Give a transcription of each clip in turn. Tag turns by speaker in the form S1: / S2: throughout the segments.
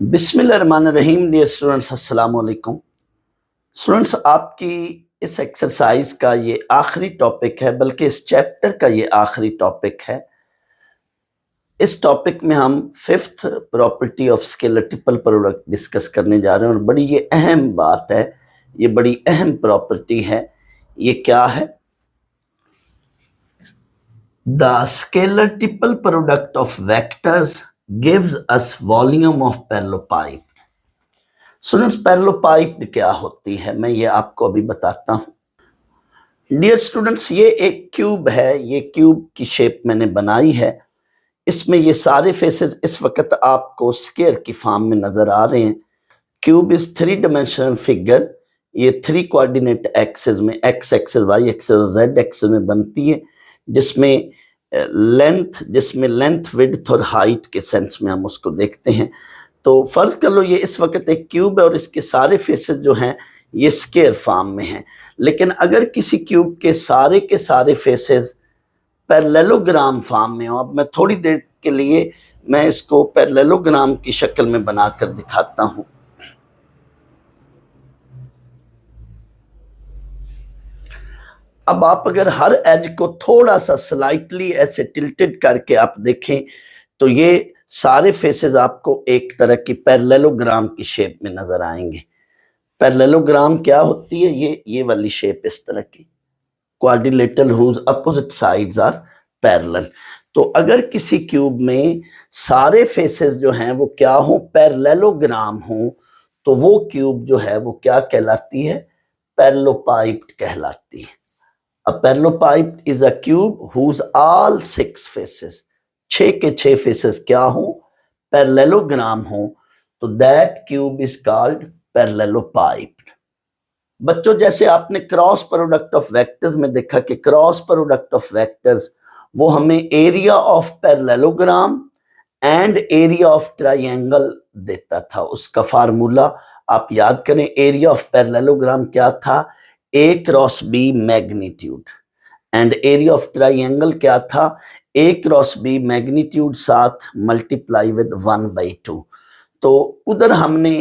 S1: बिस्मिल्लाहिर्रहमानिर्रहीम। Dear students, अस्सलाम वालेकुम। स्टूडेंट्स, आपकी इस एक्सरसाइज का ये आखिरी टॉपिक है, बल्कि इस चैप्टर का ये आखिरी टॉपिक है। इस टॉपिक में हम fifth property of scalar triple product discuss करने जा रहे हैं और बड़ी ये अहम बात है, ये बड़ी अहम प्रॉपर्टी है। ये क्या है? The scalar triple product of vectors gives us volume of parallelepiped. Students, parallelepiped क्या होती है, मैं ये आपको अभी बताता हूं। डियर स्टूडेंट्स, ये एक क्यूब है, ये क्यूब की शेप मैंने बनाई है। इसमें ये सारे फेसेस इस वक्त आपको स्क्वायर की फॉर्म में नजर आ रहे हैं। Cube is three dimensional figure. ये थ्री कोऑर्डिनेट एक्सेस में, एक्स एक्सेस, वाई एक्सेस और जेड एक्सेस में बनती है, जिसमें लेंथ विड्थ और हाइट के सेंस में हम उसको देखते हैं। तो फर्ज कर लो ये इस वक्त एक क्यूब है और इसके सारे फेसेस जो हैं ये स्क्वायर फॉर्म में हैं। लेकिन अगर किसी क्यूब के सारे फेसेस पैरेललोग्राम फॉर्म में हो, अब मैं थोड़ी देर के लिए मैं इसको पैरेललोग्राम की शक्ल में बनाकर दिखाता हूं। अब आप अगर हर एज को थोड़ा सा स्लाइटली ऐसे टिल्टेड करके आप देखें तो ये सारे फेसेस आपको एक तरह की पैरेललोग्राम की शेप में नजर आएंगे। पैरेललोग्राम क्या होती है? ये वाली शेप इस तरह की, quadrilateral whose opposite sides are parallel. तो अगर किसी क्यूब में सारे फेसेस जो हैं वो क्या हो, पैरेललोग्राम हो, तो वो क्यूब जो है वो क्या कहलाती है? पैरेललोपाइड कहलाती है। A parallelepiped is a cube whose all six faces, छह के छह फेसेस क्या हो? पैरेललोग्राम हो, तो दैट क्यूब इज कॉल्ड पैरेललोपाइड। बच्चों, जैसे आपने क्रॉस प्रोडक्ट ऑफ वेक्टर्स में देखा कि क्रॉस प्रोडक्ट ऑफ वेक्टर्स वो हमें area of parallelogram and area of triangle देता था। उसका फार्मूला आप याद करें, एरिया ऑफ पैरेललोग्राम क्या था? A cross B magnitude, and area of triangle क्या था? A क्रॉस B मैग्नीट्यूड साथ मल्टीप्लाई विद 1/2। तो उधर हमने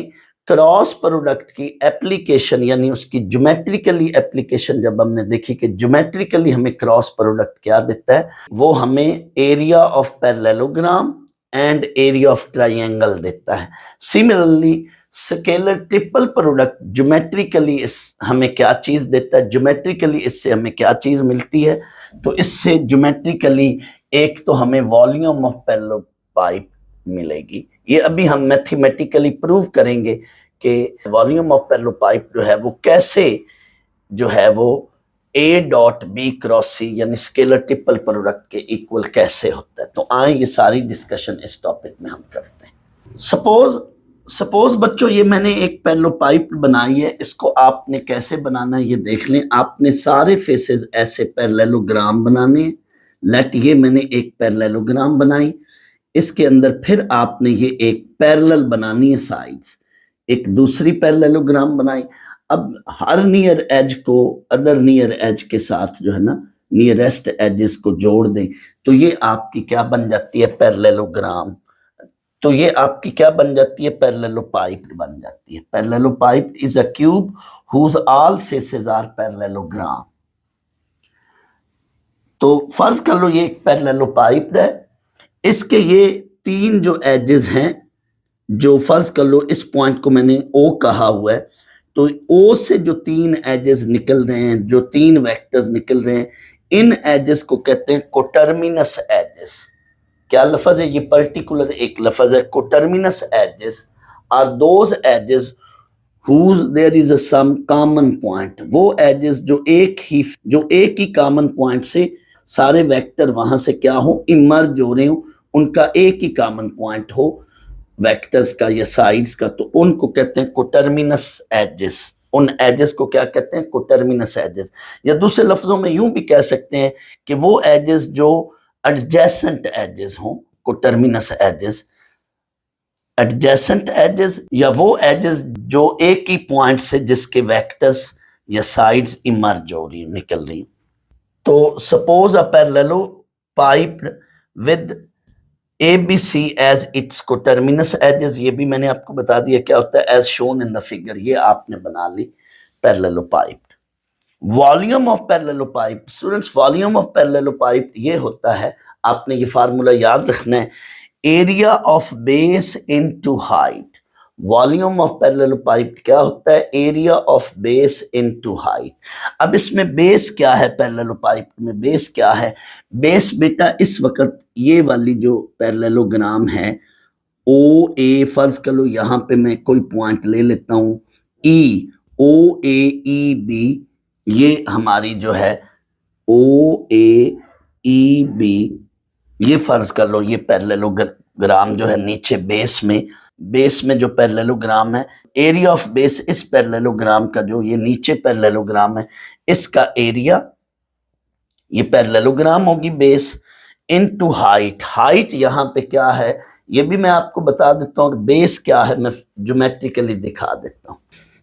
S1: क्रॉस प्रोडक्ट की एप्लीकेशन, यानी उसकी ज्योमेट्रिकली एप्लीकेशन जब हमने देखी कि ज्योमेट्रिकली हमें क्रॉस प्रोडक्ट क्या देता है, वो हमें area of parallelogram and area of triangle देता है। Similarly scalar triple product geometrically हमें क्या चीज देता है? ज्योमेट्रिकली इससे हमें क्या चीज मिलती है? तो इससे ज्योमेट्रिकली एक तो हमें वॉल्यूम ऑफ पैरेललोपाइड मिलेगी। ये अभी हम मैथमेटिकली प्रूव करेंगे कि वॉल्यूम ऑफ पैरेललोपाइड जो है वो कैसे जो है वो A डॉट बी क्रॉस सी यानी स्केलर ट्रिपल प्रोडक्ट के इक्वल कैसे होता है। तो आए ये सारी डिस्कशन इस टॉपिक में हम करते हैं। सपोज बच्चों, ये मैंने एक पैरेललोपाइड बनाई है, इसको आपने कैसे बनाना है ये देख लें। आपने सारे फेसेस ऐसे पैरेललोग्राम बनाने हैं। लेट ये मैंने एक पैरेललोग्राम बनाई, इसके अंदर फिर आपने ये एक पैरेलल बनानी है साइड्स, एक दूसरी पैरेललोग्राम बनाई। अब हर नियर एज को अदर नियर एज के साथ जो है ना, नियरेस्ट एजेस को जोड़ दें, तो ये आपकी क्या बन जाती है? पैरेललोग्राम। तो ये आपकी क्या बन जाती है? पैरेललोपाइड बन जाती है। Parallelepiped is a cube whose all faces are parallelogram. तो फर्ज कर लो ये एक पैरेललोपाइड है, इसके ये तीन जो एजेस हैं, जो फर्ज कर लो इस पॉइंट को मैंने O कहा हुआ है, तो O से जो तीन एजेस निकल रहे हैं, जो तीन वेक्टर्स निकल रहे हैं, इन एजेस को कहते हैं कोटर्मिनस एजेस। क्या लफज है? ये पर्टिकुलर एक लफज है, coterminous edges are those edges whose there is a some common point। वो एजेस जो एक ही कॉमन पॉइंट से सारे वेक्टर वहां से क्या हो, इमर्ज हो रहे हो, उनका एक ही कॉमन पॉइंट हो वेक्टर्स का या साइड्स का, तो उनको कहते हैं कोटर्मिनस एजेस। उन एजेस को क्या कहते हैं? कोटर्मिनस एजेस। या दूसरे लफ्जों में यूं भी कह सकते हैं कि वो एजेस जो एडजेसेंट एजेस हों, कोटर्मिनस एजेस, एडजेसेंट एजेस, या वो एजेस जो एक ही पॉइंट से जिसके वेक्टर्स या साइड्स इमर्ज हो रही, निकल रही। तो suppose a parallelepiped with ABC as its coterminous edges, ये भी मैंने आपको बता दिया क्या होता है, as shown in the figure, ये आपने बना ली parallelepiped. Volume of parallelepiped, students volume of parallelepiped ये होता है, आपने ये फार्मूला याद रखना है, area of base into height. Volume of parallelepiped क्या होता है, area of base into height. अब इसमें बेस क्या है, पैरेललोपाइड में बेस क्या है, बेस बेटा इस वक्त ये वाली जो पैरेललोग्राम है ओ ए, फर्ज कर लो यहाँ पे मैं कोई पॉइंट ले लेता हूँ ई, ओ ए ई बी, ये हमारी जो है ओ ए ई बी, ये फर्ज कर लो ये पैरेललोग्राम जो है नीचे बेस में जो पैरेललोग्राम है, एरिया ऑफ बेस इस पैरेललोग्राम का जो ये नीचे पैरेललोग्राम है इसका एरिया, ये पैरेललोग्राम होगी बेस इनटू हाइट। हाइट यहाँ पे क्या है ये भी मैं आपको बता देता हूँ, और बेस क्या है मैं ज्योमेट्रिकली दिखा देता हूँ।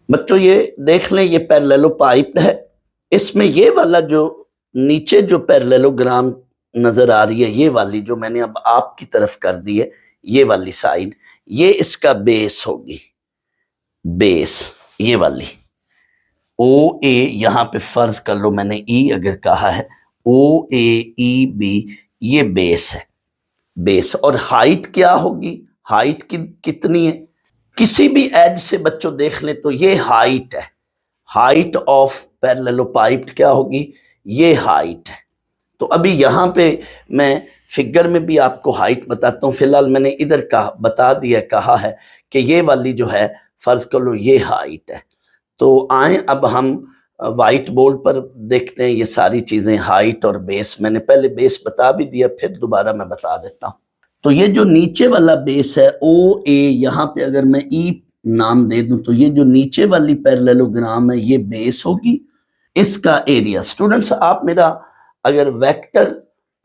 S1: बच्चों ये देख लें, ये पैरेललोपाइड है, इसमें ये वाला जो नीचे जो पैरेललोग्राम नजर आ रही है, ये वाली जो मैंने अब आपकी तरफ कर दी है, ये वाली साइड, ये इसका बेस होगी, बेस ये वाली ओ ए, यहाँ पे फर्ज कर लो मैंने ई अगर कहा है, ओ ए ई बी, ये बेस है, बेस। और हाइट क्या होगी, हाइट कितनी है, किसी भी एज से बच्चों देख ले तो ये हाइट है, हाइट ऑफ पैरेललोपाइड क्या होगी, ये हाइट है। तो अभी यहाँ पे मैं फिगर में भी आपको हाइट बताता हूँ, फिलहाल मैंने इधर कहा बता दिया, कहा है कि ये वाली जो है फर्ज कर लो ये हाइट है। तो आए अब हम व्हाइट बोर्ड पर देखते हैं ये सारी चीजें, हाइट और बेस, मैंने पहले बेस बता भी दिया, फिर दोबारा मैं बता देता हूँ। तो ये जो नीचे वाला बेस है ओ ए, यहाँ पे अगर मैं ई नाम दे दूं तो ये जो नीचे वाली पैरेललोग्राम है ये बेस होगी, इसका एरिया। स्टूडेंट्स आप मेरा अगर वेक्टर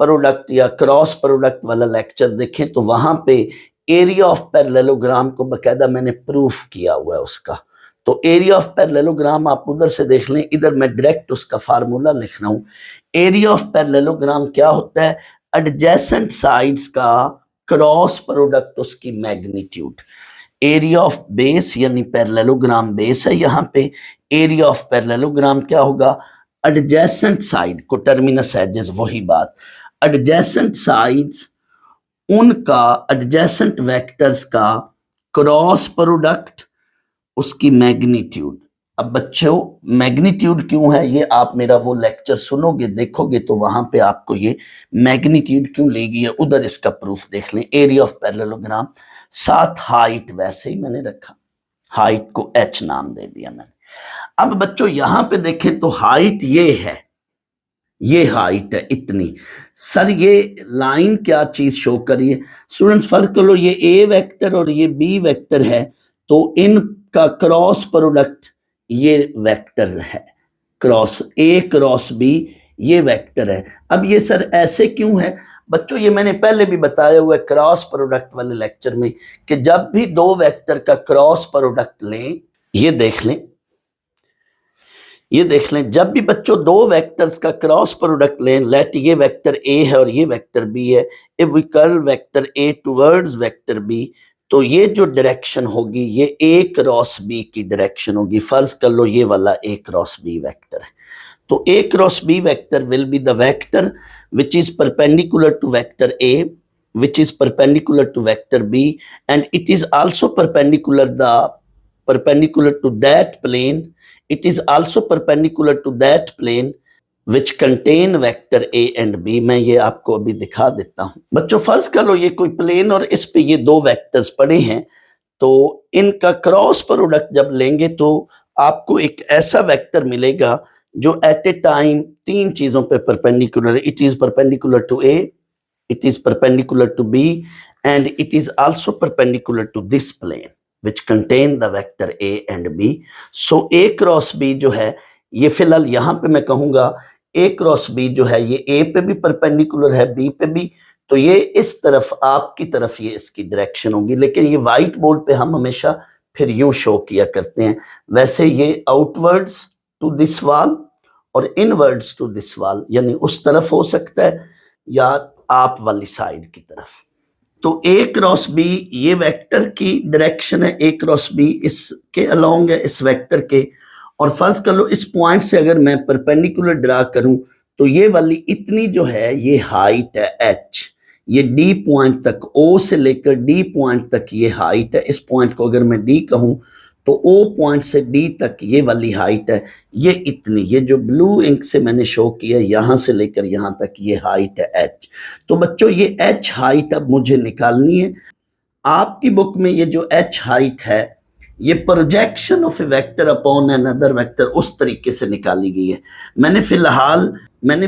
S1: प्रोडक्ट या क्रॉस प्रोडक्ट वाला लेक्चर देखें तो वहां पे एरिया ऑफ पैरेललोग्राम को बकायदा मैंने प्रूफ किया हुआ है उसका। तो एरिया ऑफ पैरेललोग्राम आप उधर से देख लें, इधर मैं डायरेक्ट उसका फार्मूला लिख रहा हूं। एरिया ऑफ पैरेललोग्राम क्या होता है, एडजेसेंट साइड्स का क्रॉस प्रोडक्ट उसकी मैग्नीट्यूड। एरिया ऑफ बेस यानी पैरेललोग्राम बेस है, यहाँ पे एरिया ऑफ पैरेललोग्राम क्या होगा, एडजेसेंट साइड को टर्मिनस एजेस, वही बात, एडजेसेंट साइड्स उनका एडजेसेंट वेक्टर्स का क्रॉस प्रोडक्ट उसकी मैग्नीट्यूड। अब बच्चों मैग्नीट्यूड क्यों है, ये आप मेरा वो लेक्चर सुनोगे देखोगे तो वहां पे आपको ये मैग्नीट्यूड क्यों ली गई है, उधर इसका प्रूफ देख लें। एरिया ऑफ पैरेललोग्राम, साथ हाइट वैसे ही मैंने रखा, हाइट को h नाम दे दिया मैंने। अब बच्चों यहां पे देखें तो हाइट ये है, ये हाइट है इतनी। सर ये लाइन क्या चीज शो करिए, स्टूडेंट्स फर्क कर लो, ये ए वेक्टर और ये बी वेक्टर है, तो इनका क्रॉस प्रोडक्ट ये वेक्टर है, क्रॉस ए क्रॉस बी ये वेक्टर है। अब ये सर ऐसे क्यों है बच्चों, ये मैंने पहले भी बताया हुआ है क्रॉस प्रोडक्ट वाले लेक्चर में कि जब भी दो वेक्टर का क्रॉस प्रोडक्ट लें, ये देख लें, ये देख लें, जब भी बच्चों दो वेक्टर्स का क्रॉस प्रोडक्ट लें, लेट ये वेक्टर ए है और ये वेक्टर बी है, if we curl vector A towards vector B, तो ये जो डायरेक्शन होगी ये ए क्रॉस बी की डायरेक्शन होगी। फर्ज कर लो ये वाला ए क्रॉस बी वेक्टर है, तो A cross B vector will be the vector which is perpendicular to vector A, which is perpendicular to vector B, and it is also perpendicular to that plane. It is also perpendicular to that plane which contain vector A and B. मैं ये आपको अभी दिखा देता हूँ बच्चों। फर्ज कर लो ये कोई प्लेन और इस पे ये दो वेक्टर्स पड़े हैं, तो इनका क्रॉस प्रोडक्ट जब लेंगे तो आपको एक ऐसा वेक्टर मिलेगा जो एट ए टाइम तीन चीजों पे परपेंडिकुलर है। It is perpendicular to A, it is perpendicular to B, and it is also perpendicular to this plane which contain the vector A and B. So A cross B जो है ये फिलहाल यहाँ पे मैं कहूंगा ए क्रॉस बी जो है ये ए पे भी परपेंडिकुलर है, बी पे भी, तो ये इस तरफ आपकी तरफ ये इसकी डायरेक्शन होगी। लेकिन ये व्हाइट बोर्ड पे हम हमेशा फिर यूं शो किया करते हैं, वैसे ये आउटवर्ड्स टू दिस वॉल और इनवर्ड्स टू दिस वॉल, यानी उस तरफ हो सकता है या आप वाली साइड की तरफ। तो ए क्रॉस बी ये वेक्टर की डायरेक्शन है, ए क्रॉस बी इसके अलोंग है, इस वेक्टर के। और फर्ज कर लो इस पॉइंट से अगर मैं परपेंडिकुलर ड्रा करूं तो ये वाली इतनी जो है ये हाइट है एच, ये डी पॉइंट तक, ओ से लेकर डी पॉइंट तक ये हाइट है। इस पॉइंट को अगर मैं डी कहूं तो ओ पॉइंट से डी तक ये वाली हाइट है, ये इतनी, ये जो ब्लू इंक से मैंने शो किया यहां से लेकर यहां तक ये हाइट है एच। तो बच्चों ये एच हाइट अब मुझे निकालनी है। आपकी बुक में ये जो एच हाइट है ये projection of a vector upon another vector उस तरीके से निकाली गई है। मैंने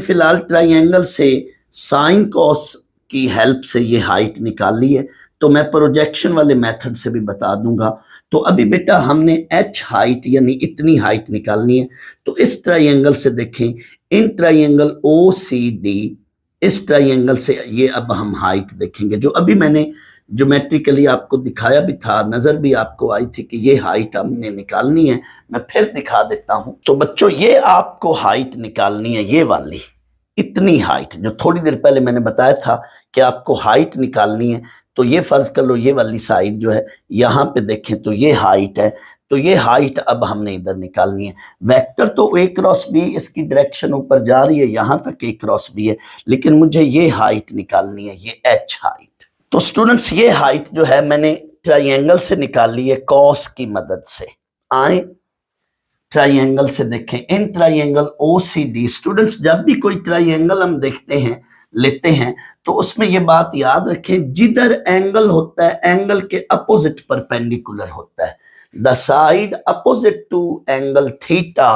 S1: फिलहाल ट्राइंगल से साइन कॉस की हेल्प से ये हाइट निकाली है, तो मैं प्रोजेक्शन वाले मेथड से भी बता दूंगा। तो अभी बेटा हमने एच हाइट यानी इतनी हाइट निकालनी है। तो इस ट्राइंगल से देखें, in triangle O C D, इस ट्राइंगल से ये अब हम हाइट देखेंगे, जो अभी मैंने ज्योमेट्रिकली आपको दिखाया भी था, नजर भी आपको आई थी कि ये हाइट हमने निकालनी है। मैं फिर दिखा देता हूं। तो बच्चों ये आपको हाइट निकालनी है, ये वाली इतनी हाइट जो थोड़ी देर पहले मैंने बताया था कि आपको हाइट निकालनी है। तो ये फर्ज कर लो ये वाली साइड जो है यहां पे देखें तो ये हाइट है, तो ये हाइट अब हमने इधर निकालनी है। वेक्टर तो ए क्रॉस बी, इसकी डायरेक्शन ऊपर जा रही है, यहां तक ए क्रॉस बी है, लेकिन मुझे ये हाइट निकालनी है, ये एच हाइट। तो स्टूडेंट्स ये हाइट जो है मैंने ट्राइंगल से निकाली है कॉस की मदद से। आए ट्राइंगल से देखें, इन ट्राइंगल ओसीडी, स्टूडेंट्स जब भी कोई ट्राइंगल हम देखते हैं लेते हैं तो उसमें ये बात याद रखें, जिधर एंगल होता है एंगल के अपोजिट परपेंडिकुलर होता है। The side opposite to angle theta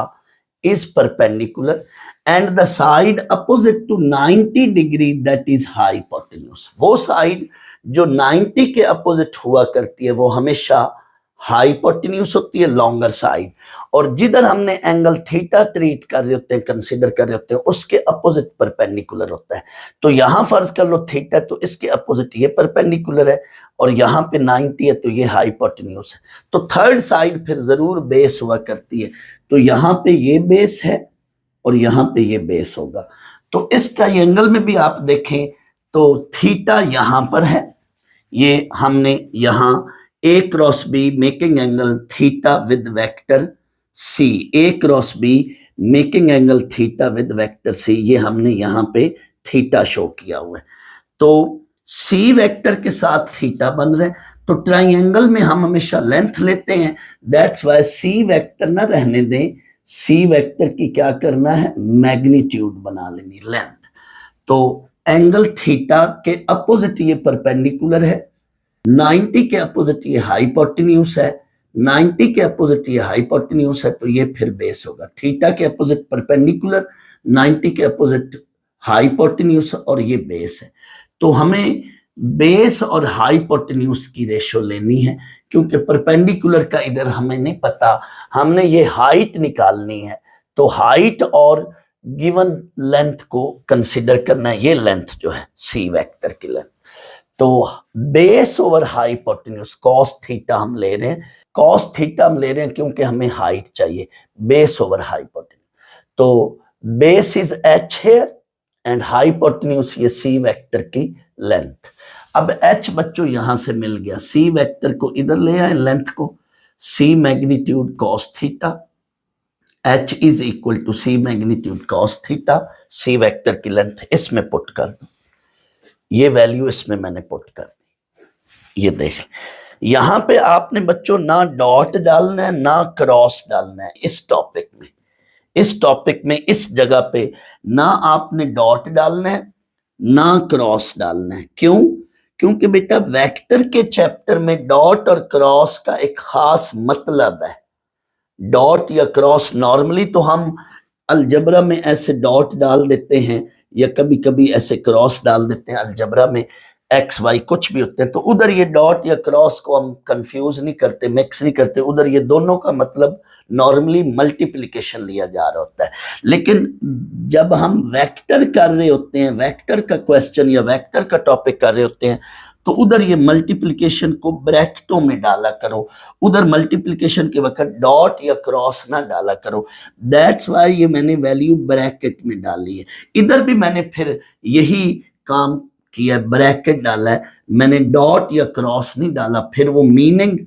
S1: is perpendicular and the side opposite to 90 degree that is hypotenuse. वो साइड जो 90 के अपोजिट हुआ करती है वो हमेशा हाइपोटेन्यूज होती है, लॉन्गर साइड। और जिधर हमने एंगल थीटा ट्रीट कर रहे होते हैं, कंसीडर कर रहे होते हैं, उसके अपोजिट परपेंडिकुलर होता है। तो यहां फर्ज कर लो थीटा, तो इसके अपोजिट ये परपेंडिकुलर है, और यहाँ पे 90 है तो ये हाइपोटेन्यूज है। तो थर्ड साइड फिर जरूर बेस हुआ करती है। तो यहाँ पे ये बेस है और यहाँ पे ये बेस होगा। तो इस ट्राइंगल में भी आप देखें तो थीटा यहां पर है, ये हमने यहां A cross B making angle theta with vector C, A cross B making angle theta with vector C, ये हमने यहां पे थीटा शो किया हुआ है। तो सी वेक्टर के साथ थीटा बन रहे हैं। तो ट्राइंगल में हम हमेशा लेंथ लेते हैं, दैट्स वाई सी वेक्टर ना रहने दें, सी वेक्टर की क्या करना है, मैग्नीट्यूड बना लेनी, लेंथ। तो एंगल थीटा के अपोजिट ये परपेंडिकुलर है, 90 के अपोजिट ये हाइपोटेन्यूज है, 90 के अपोजिट ये हाइपोटेन्यूज है, तो ये फिर बेस होगा। थीटा के अपोजिट परपेंडिकुलर, 90 के अपोजिट हाइपोटेन्यूज, और ये बेस है। तो हमें बेस और हाइपोटेन्यूज की रेशो लेनी है, क्योंकि परपेंडिकुलर का इधर हमें नहीं पता, हमने ये हाइट निकालनी है। तो हाइट और गिवन लेंथ को कंसिडर करना है, ये लेंथ जो है सी वेक्टर की लेंथ। तो base over hypotenuse cos theta हम ले रहे हैं, कॉस थीटा हम ले रहे हैं क्योंकि हमें हाइट चाहिए, बेस ओवर हाइपोटेन्यूज। तो base is H here and hypotenuse ये सी वेक्टर की लेंथ। अब एच बच्चों यहां से मिल गया, सी वेक्टर को इधर ले आए, लेंथ को, C magnitude cos theta, H is equal to C magnitude cos theta, C vector की लेंथ इसमें पुट कर दो, ये वैल्यू इसमें मैंने पुट कर दी। ये देख, यहां पे आपने बच्चों ना डॉट डालना है ना क्रॉस डालना है। इस टॉपिक में, इस टॉपिक में इस जगह पे ना आपने डॉट डालना है ना क्रॉस डालना है। क्यों? क्योंकि बेटा वेक्टर के चैप्टर में डॉट और क्रॉस का एक खास मतलब है। डॉट या क्रॉस नॉर्मली तो हम अलजबरा में ऐसे डॉट डाल देते हैं या कभी कभी ऐसे क्रॉस डाल देते हैं, अलजबरा में एक्स वाई कुछ भी होते हैं, तो उधर ये डॉट या क्रॉस को हम कंफ्यूज नहीं करते, मिक्स नहीं करते, उधर ये दोनों का मतलब नॉर्मली मल्टीप्लिकेशन लिया जा रहा होता है। लेकिन जब हम वेक्टर कर रहे होते हैं, वेक्टर का क्वेश्चन या वेक्टर का टॉपिक कर रहे होते हैं, तो उधर ये मल्टीप्लिकेशन को ब्रैकेटों में डाला करो, उधर मल्टीप्लिकेशन के वक्त डॉट या क्रॉस ना डाला करो। दैट्स वाई ये मैंने वैल्यू ब्रैकेट में डाली है। इधर भी मैंने फिर यही काम किया, ब्रैकेट डाला है, मैंने डॉट या क्रॉस नहीं डाला, फिर वो मीनिंग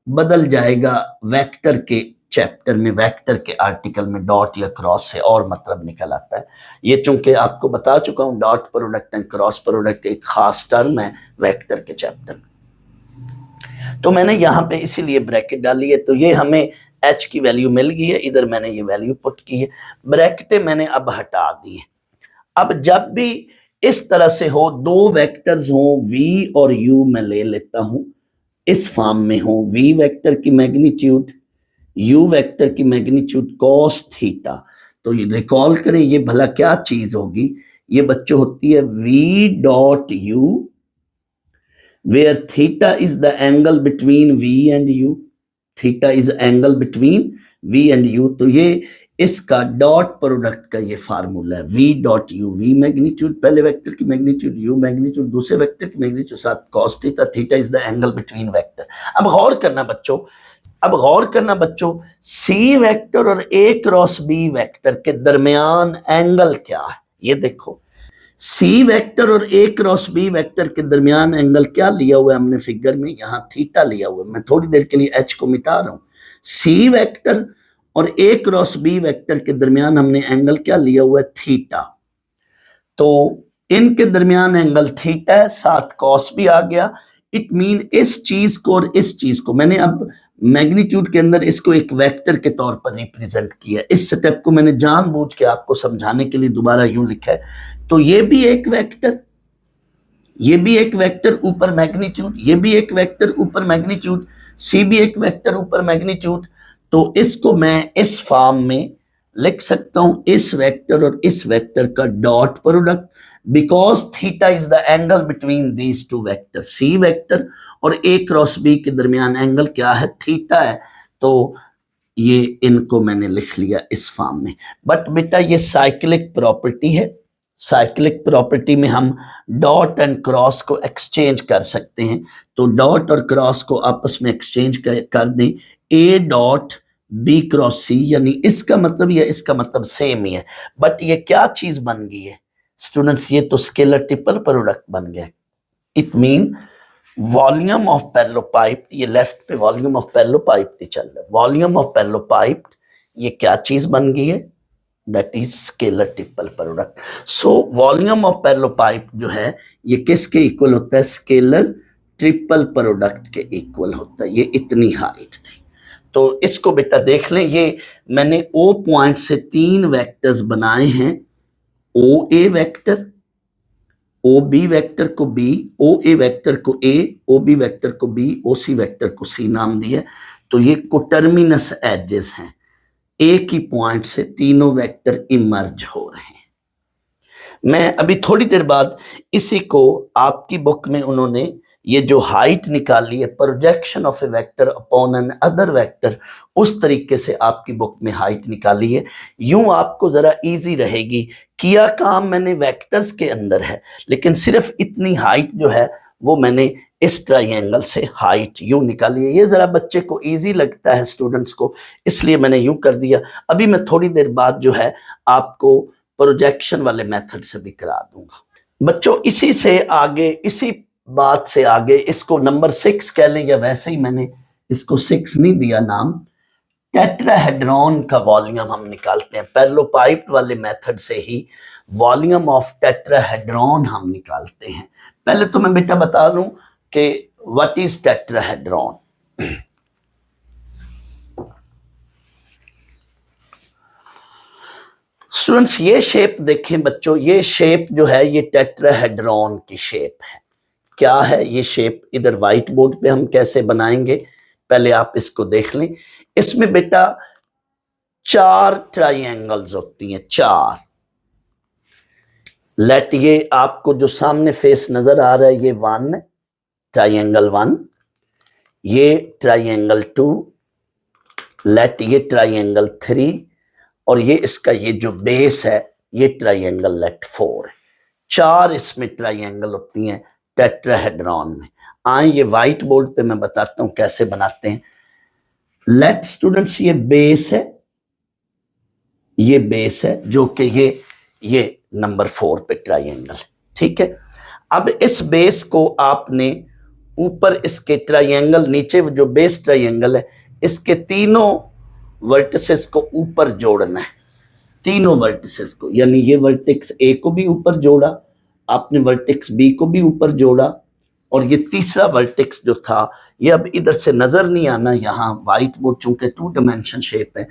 S1: बदल जाएगा वेक्टर के चैप्टर में, वेक्टर के आर्टिकल में डॉट या क्रॉस से और मतलब निकल आता है। ये चूंकि आपको बता चुका हूं, dot product and cross product एक खास टर्म है वेक्टर के चैप्टर में। तो मैंने यहां पे इसीलिए ब्रैकेट डाली है, तो ये हमें h की वैल्यू मिल गई है, इधर मैंने ये वैल्यू पुट की है, ब्रैकेटें मैंने अब हटा दी है। अब जब भी इस तरह से हो, दो वेक्टर्स हो v और u, मैं ले लेता हूं इस फॉर्म में हो, v वेक्टर की मैग्नीट्यूड, u वेक्टर की मैग्नीट्यूड cos थीटा। तो ये रिकॉल करें, ये भला क्या चीज होगी, ये बच्चों होती है v dot u, where theta is the angle between v and u, theta is angle between v and u। तो ये इसका डॉट प्रोडक्ट का ये फार्मूला है, v dot u, v magnitude पहले वेक्टर की मैग्नीट्यूड, u मैग्नीट्यूड दूसरे vector की मैग्नीट्यूड, साथ cos theta, theta is the angle between vector. अब गौर करना बच्चों, c वेक्टर और a क्रॉस b वेक्टर के दरमियान एंगल क्या है, ये देखो c वेक्टर और a क्रॉस b वेक्टर के दरमियान एंगल क्या लिया हुआ है हमने फिगर में, यहां थीटा लिया हुआ है। मैं थोड़ी देर के लिए h को मिटा रहा हूं, c वेक्टर और a क्रॉस b वेक्टर के दरमियान हमने एंगल क्या लिया हुआ है, थीटा। तो इनके दरमियान एंगल थीटा है, साथ कॉस भी आ गया। इट मीन इस चीज को और इस चीज को मैंने अब मैग्नीट्यूड के अंदर इसको एक वेक्टर के तौर पर रिप्रेजेंट किया। इस स्टेप को मैंने जानबूझ के आपको समझाने के लिए दोबारा यूं लिखा है। तो ये भी एक वेक्टर, ये भी एक वेक्टर ऊपर मैग्नीट्यूड, ये भी एक वेक्टर ऊपर मैग्नीट्यूड, सी भी एक वेक्टर ऊपर मैग्नीट्यूड। तो इसको मैं इस फॉर्म में लिख सकता हूं, इस वेक्टर और इस वेक्टर का dot product, because theta is the angle between these two vector. C vector और ए क्रॉस बी के दरमियान एंगल क्या है, थीटा है। तो ये इनको मैंने लिख लिया इस फॉर्म में। बट बेटा ये साइक्लिक प्रॉपर्टी है, साइक्लिक प्रॉपर्टी में हम डॉट एंड क्रॉस को एक्सचेंज कर सकते हैं। तो डॉट और क्रॉस को आपस में एक्सचेंज कर दें, ए डॉट बी क्रॉस सी, यानी इसका मतलब या इसका मतलब सेम ही है। बट ये क्या चीज बन गई है स्टूडेंट्स, ये तो स्केलर ट्रिपल प्रोडक्ट बन गया। इट मीन वॉल्यूम ऑफ पैरेललोपाइप, ये लेफ्ट पे वॉल्यूम ऑफ पैरेललोपाइप नहीं चल रहा, वॉल्यूम ऑफ पैरेललोपाइप ये क्या चीज बन गई है, that is scalar triple product. So volume of parallelepiped जो है ये किसके इक्वल होता है, स्केलर ट्रिपल प्रोडक्ट के इक्वल होता है। ये इतनी हाइट थी। तो इसको बेटा देख लें, ये मैंने ओ पॉइंट से 3 वेक्टर्स बनाए हैं, ओ ए वेक्टर, ओ बी वेक्टर को बी, ओ ए वेक्टर को ए, ओ बी वेक्टर को बी, ओ सी वेक्टर को सी नाम दिया। तो ये कोटर्मिनस एजेस हैं, एक ही पॉइंट से तीनों वेक्टर इमर्ज हो रहे हैं। मैं अभी थोड़ी देर बाद इसी को आपकी बुक में उन्होंने ये जो हाइट निकाली है, projection of a vector upon another vector, उस तरीके से आपकी बुक में हाइट निकाली है। यूं आपको जरा इजी रहेगी। किया काम मैंने वेक्टर्स के अंदर है, लेकिन सिर्फ इतनी हाइट जो है वो मैंने इस ट्राइंगल से हाइट यूं निकाली है। ये जरा बच्चे को इजी लगता है स्टूडेंट्स को, इसलिए मैंने यूं कर दिया। अभी मैं थोड़ी देर बाद जो है आपको प्रोजेक्शन वाले मेथड से भी करा दूंगा। बच्चों इसी से आगे, इसी बात से आगे इसको नंबर 6 कह लें, या वैसे ही मैंने इसको 6 नहीं दिया नाम, टेट्राहेड्रॉन का वॉल्यूम हम निकालते हैं। पैरेललोपाइप वाले मेथड से ही वॉल्यूम ऑफ टेट्राहेड्रॉन हम निकालते हैं। पहले तो मैं बेटा बता दूं कि व्हाट इज टेट्राहेड्रॉन। स्टूडेंट्स ये शेप देखें बच्चों, ये शेप जो है ये टेट्राहेड्रॉन की शेप है। क्या है ये शेप, इधर व्हाइट बोर्ड पे हम कैसे बनाएंगे, पहले आप इसको देख लें। इसमें बेटा 4 ट्राइंगल्स होती हैं, 4। लेट ये आपको जो सामने फेस नजर आ रहा है ये 1 ट्राइंगल 1, ये ट्राइंगल 2, लेट ये ट्राइंगल 3, और ये इसका ये जो बेस है ये ट्राइंगल लेट 4 है। 4 इसमें ट्राइंगल होती हैं टेट्राहेड्रॉन में। आए ये व्हाइट बोर्ड पे मैं बताता हूं कैसे बनाते हैं। लेट स्टूडेंट्स ये बेस है, ये बेस है जो कि ये नंबर 4 पे ट्राइंगल, ठीक है। अब इस बेस को आपने ऊपर इसके ट्रायंगल, नीचे जो बेस ट्रायंगल है, इसके तीनों वर्टिसेस को ऊपर जोड़ना है, तीनों वर्टिसेस को, यानी ये वर्टेक्स ए को भी ऊपर जोड़ा आपने, वर्टेक्स बी को भी ऊपर जोड़ा, और ये तीसरा वर्टेक्स जो था ये अब इधर से नजर नहीं आना, यहाँ व्हाइट बोर्ड चूंकि 2 डायमेंशन शेप है,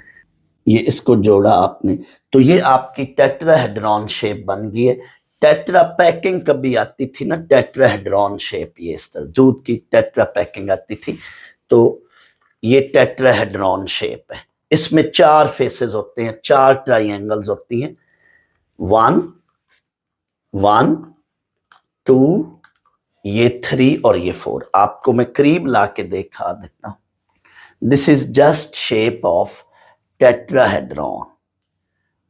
S1: ये इसको जोड़ा आपने, तो ये आपकी टेट्राहेड्रॉन शेप बन गई है। टेट्रा पैकिंग कभी आती थी ना, टेट्राहेड्रॉन शेप, ये इस तरह दूध की टेट्रा पैकिंग आती थी, तो ये टेट्राहेड्रॉन शेप है। इसमें 4 फेसेस होते हैं, 4 ट्राइंगल्स होती हैं, 1 1 2, ये 3 और ये 4। आपको मैं करीब ला के दिखा देता हूं। This is just shape of tetrahedron.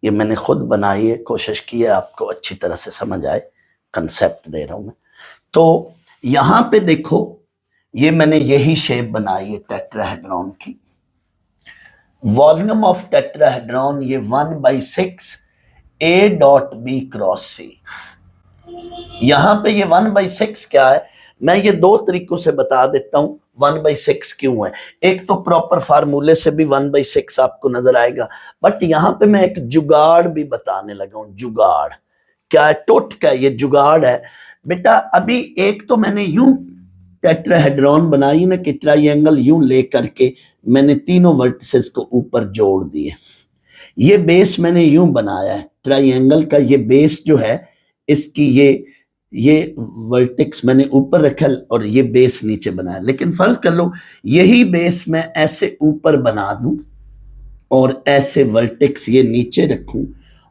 S1: ये मैंने खुद बनाई है, कोशिश की है आपको अच्छी तरह से समझ आए, कंसेप्ट दे रहा हूं मैं। तो यहां पे देखो, ये मैंने यही शेप बनाई है टेट्राहेड्रॉन की। वॉल्यूम ऑफ टेट्राहेड्रॉन ये 1/6 A.B क्रॉस C। यहां पे ये 1/6 क्या है, मैं ये 2 तरीकों से बता देता हूं 1/6 क्यों है। एक तो प्रॉपर फार्मूले से भी 1/6 आपको नजर आएगा, बट यहां पे मैं एक जुगाड़ भी बताने लगा हूं। जुगाड़ क्या है, टोटका, ये जुगाड़ है बेटा। अभी एक तो मैंने यूं टेट्राहेड्रॉन बनाई ना कि ट्रायंगल यूं ले करके मैंने तीनों वर्टिसेस को ऊपर जोड़ दिए। ये बेस मैंने यूं बनाया है ट्रायंगल का, ये बेस जो है इसकी ये वर्टेक्स मैंने ऊपर रखा और ये बेस नीचे बनाया। लेकिन फर्ज कर लो यही बेस मैं ऐसे ऊपर बना दूं और ऐसे वर्टेक्स ये नीचे रखूं,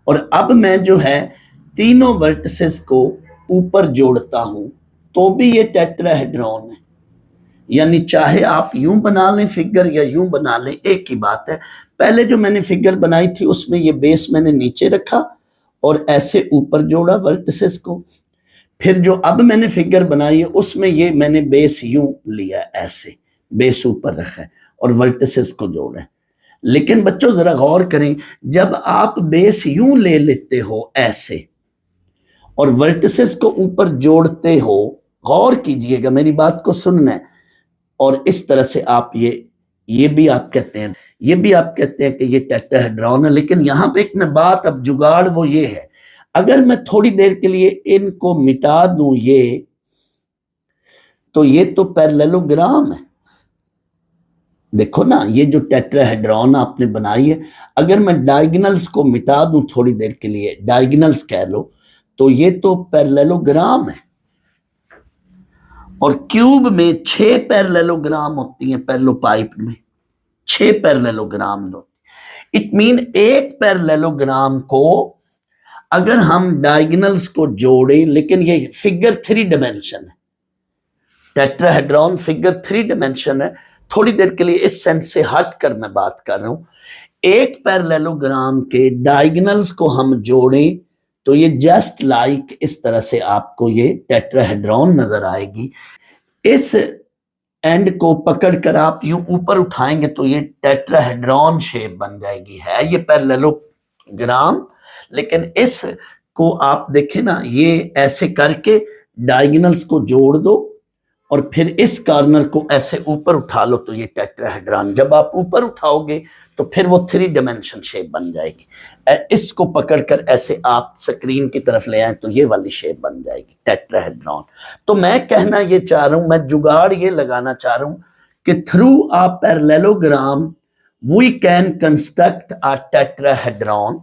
S1: और अब मैं जो है तीनों वर्टिसेस को ऊपर जोड़ता हूं, तो भी ये टेट्राहेड्रॉन है। यानी चाहे आप यूं बना लें फिगर या यूं बना लें, एक ही बात है। पहले जो मैंने फिगर बनाई थी उसमें ये बेस मैंने नीचे रखा और ऐसे ऊपर जोड़ा वर्टिसेस को। फिर जो अब मैंने फिगर बनाई है उसमें ये मैंने बेस यूं लिया, ऐसे बेस ऊपर रखा है और वर्टिसेस को जोड़ा है। लेकिन बच्चों जरा गौर करें, जब आप बेस यूं ले लेते हो ऐसे और वर्टिसेस को ऊपर जोड़ते हो, गौर कीजिएगा, मेरी बात को सुनना है, और इस तरह से आप ये भी आप कहते हैं, ये भी आप कहते हैं कि ये टेट्राहेड्रॉन है। लेकिन यहां पे एक मैं बात, अब जुगाड़ वो ये है, अगर मैं थोड़ी देर के लिए इनको मिटा दूं ये, तो ये तो पैरेललोग्राम है। देखो ना, ये जो टेट्राहेड्रॉन आपने बनाई है, अगर मैं डायगोनल्स को मिटा दूं थोड़ी देर के लिए, डायगोनल्स कह लो, तो ये तो पैरेललोग्राम है। और क्यूब में 6 पैरेललोग्राम होती हैं, पैरेललोपाइप में 6 पैरेललोग्राम होती। इट मीन एक पैरेललोग्राम को अगर हम डायगोनल्स को जोड़े, लेकिन ये फिगर 3 डायमेंशन है, टेट्राहेड्रॉन फिगर 3 डायमेंशन है। थोड़ी देर के लिए इस सेंस से हट कर मैं बात कर रहा हूं। एक पैरेललोग्राम के डायगोनल्स को हम जोड़ें तो ये जस्ट लाइक इस तरह से आपको ये टेट्राहेड्रॉन नजर आएगी। इस एंड को पकड़कर आप यूं ऊपर उठाएंगे तो ये टेट्राहेड्रॉन शेप बन जाएगी। है ये पैरेललोग्राम, लेकिन इस को आप देखें ना, ये ऐसे करके डायगोनल्स को जोड़ दो और फिर इस कॉर्नर को ऐसे ऊपर उठा लो तो ये टेट्राहेड्रॉन। जब आप ऊपर उठाओगे तो फिर वो 3 डायमेंशन शेप बन जाएगी। इसको पकड़कर ऐसे आप स्क्रीन की तरफ ले आए तो ये वाली शेप बन जाएगी टेट्राहेड्रॉन। तो मैं कहना ये चाह रहा हूं, मैं जुगाड़ ये लगाना चाह रहा हूं कि through a parallelogram we can construct a tetrahedron.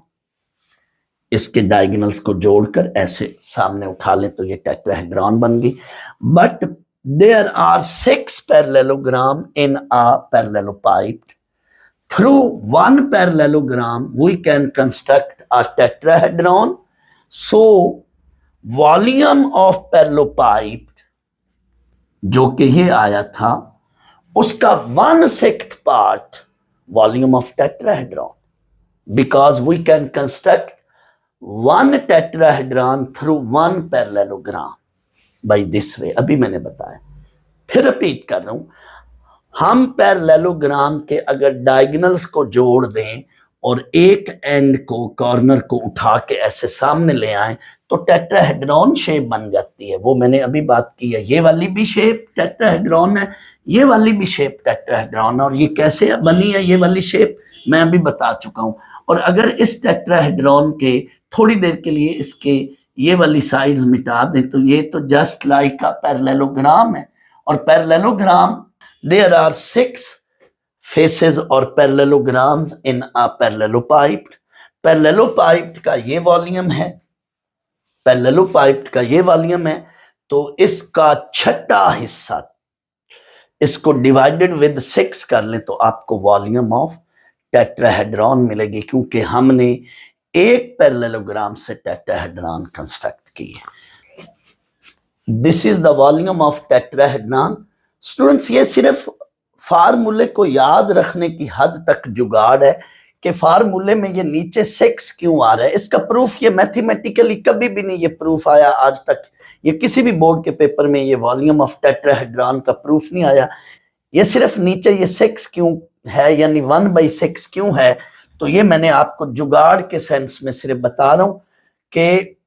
S1: इसके डायगोनल्स को जोड़कर ऐसे सामने उठा लें तो ये टेट्राहेड्रॉन बन गई। But there are 6 parallelogram in a parallelopipe. Through one parallelogram we can construct a tetrahedron. So volume of parallelopipe जो कि ये आया था उसका 1/6 part volume of tetrahedron, because we can construct one tetrahedron through one parallelogram by this way. अभी मैंने बताया, फिर रिपीट कर रहा हूं, हम पैरेललोग्राम के अगर डायगोनल्स को जोड़ दें और एक एंड को, कॉर्नर को उठा के ऐसे सामने ले आए तो टेट्राहेड्रॉन शेप बन जाती है। वो मैंने अभी बात की है। ये वाली भी शेप टेट्राहेड्रॉन है, ये वाली भी शेप टेट्राहेड्रॉन है। और ये कैसे बनी है ये वाली शेप, मैं अभी बता चुका हूं। और अगर इस टेट्राहेड्रॉन के थोड़ी देर के लिए इसके ये वाली साइड्स मिटा दें तो ये तो जस्ट लाइक अ पैरेललोग्राम है। और पैरेललोग्राम, देयर आर 6 faces और पैरेललोग्राम्स इन अ पैरेललोपाइप्ड। पैरेललोपाइप्ड का ये वॉल्यूम है, पैरेललोपाइप्ड का ये वॉल्यूम है। तो इसका छठा हिस्सा इसको डिवाइडेड विद 6 कर लें तो आपको वॉल्यूम ऑफ टेट्राहेड्रॉन मिलेगी, क्योंकि हमने एक पैरेललोग्राम से टेट्राहेड्रॉन कंस्ट्रक्ट की है। This is the volume of tetrahedron. Students, ये सिर्फ फार्मूले को याद रखने की हद तक जुगाड़ है कि फार्मूले में ये नीचे 6 क्यों आ रहा है। इसका प्रूफ ये मैथमेटिकली कभी भी नहीं ये प्रूफ आया आज तक। ये किसी भी बोर्ड के पेपर में ये वॉल्यूम ऑफ टेट्राहेड्रॉन का प्रूफ नहीं आया। ये सिर्फ नीचे ये 6 क्यों है, यानी 1/6 क्यों है, तो ये मैंने आपको जुगाड़ के सेंस में सिर्फ बता रहा हूं कि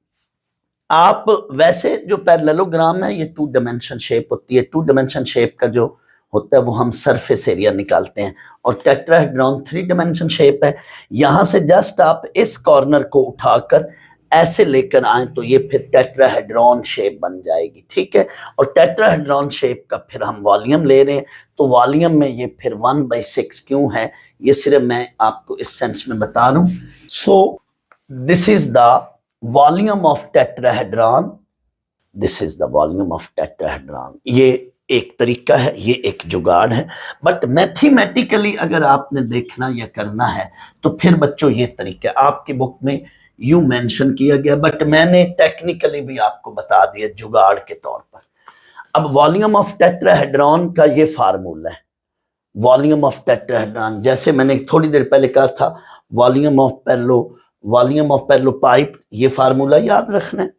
S1: आप वैसे जो पैरेललोग्राम है ये 2 डायमेंशन शेप होती है। 2 डायमेंशन शेप का जो होता है वो हम सरफेस एरिया निकालते हैं, और टेट्राहेड्रॉन 3 डायमेंशन शेप है। यहां से जस्ट आप इस कॉर्नर को उठाकर ऐसे लेकर आए तो ये फिर टेट्राहेड्रॉन शेप बन जाएगी, ठीक है। और टेट्राहेड्रॉन शेप का फिर हम वॉल्यूम ले रहे हैं, तो वॉल्यूम में ये फिर 1/6 क्यों है, ये सिर्फ मैं आपको इस सेंस में बता रहा हूं। So this is the volume of tetrahedron, this is the volume of tetrahedron. ये एक तरीका है, ये एक जुगाड़ है। बट मैथमेटिकली अगर आपने देखना या करना है तो फिर बच्चों ये तरीका आपकी बुक में यूं मेंशन किया गया, बट मैंने टेक्निकली भी आपको बता दिया जुगाड़ के तौर पर। अब वॉल्यूम ऑफ टेट्राहेड्रॉन का ये फार्मूला है। वॉल्यूम ऑफ टेट्राहेड्रॉन, जैसे मैंने थोड़ी देर पहले कहा था, वॉल्यूम ऑफ पैरेललोपाइप, ये फार्मूला याद रखना है।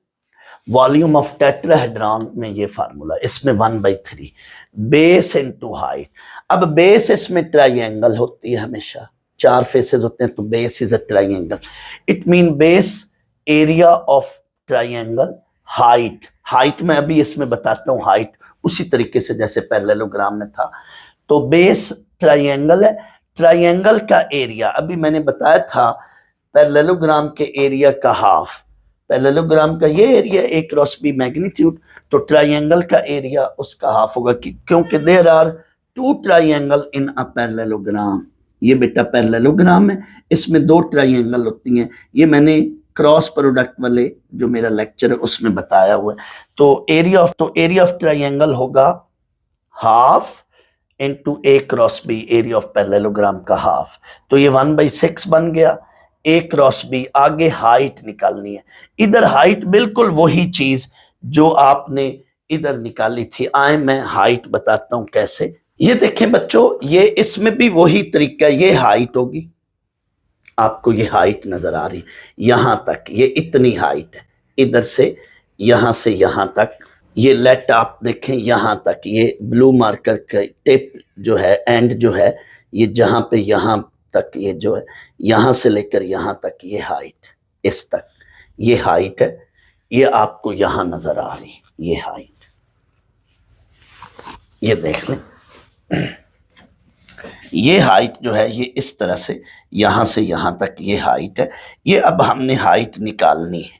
S1: वॉल्यूम ऑफ टेट्राहेड्रॉन में ये फार्मूला, इसमें 1/3 बेस इनटू हाइट। अब बेस इसमें ट्राइंगल होती है, हमेशा 4 फेसेस होते हैं, तो base is a triangle. It mean base area of triangle, height मैं अभी इसमें बताता हूँ, हाइट उसी तरीके से जैसे पैरेललोग्राम में था। तो बेस ट्राइंगल है, ट्राइंगल का एरिया अभी मैंने बताया था पैरेललोग्राम के एरिया का हाफ। पैरेललोग्राम का ये area A cross B magnitude, तो ट्राइंगल का एरिया उसका हाफ होगा, क्योंकि there are 2 triangle in a parallelogram. ये बेटा पैरेललोग्राम है, इसमें 2 ट्राइंगल होती हैं। ये मैंने क्रॉस प्रोडक्ट वाले जो मेरा लेक्चर है उसमें बताया हुआ है। तो एरिया ऑफ ट्राइंगल होगा half into A cross B, area of parallelogram का हाफ। तो ये 1/6 बन गया। A क्रॉस B, आगे हाइट निकालनी है। इधर हाइट बिल्कुल वही चीज जो आपने इधर निकाली थी। आए मैं हाइट बताता हूं कैसे। ये देखें बच्चों, ये इसमें भी वही तरीका, ये हाइट होगी, आपको ये हाइट नजर आ रही यहां तक, ये इतनी हाइट है, इधर से यहां तक। ये लेट आप देखें यहां तक, ये ब्लू मार्कर का टिप जो है, एंड जो है, ये जहां पे यहां तक, ये जो है यहां से लेकर यहां तक, ये हाइट इस तक, ये हाइट है। ये आपको यहां नजर आ रही ये हाइट, ये देख लें। ये हाइट जो है ये इस तरह से यहां तक ये हाइट है। ये अब हमने हाइट निकालनी है,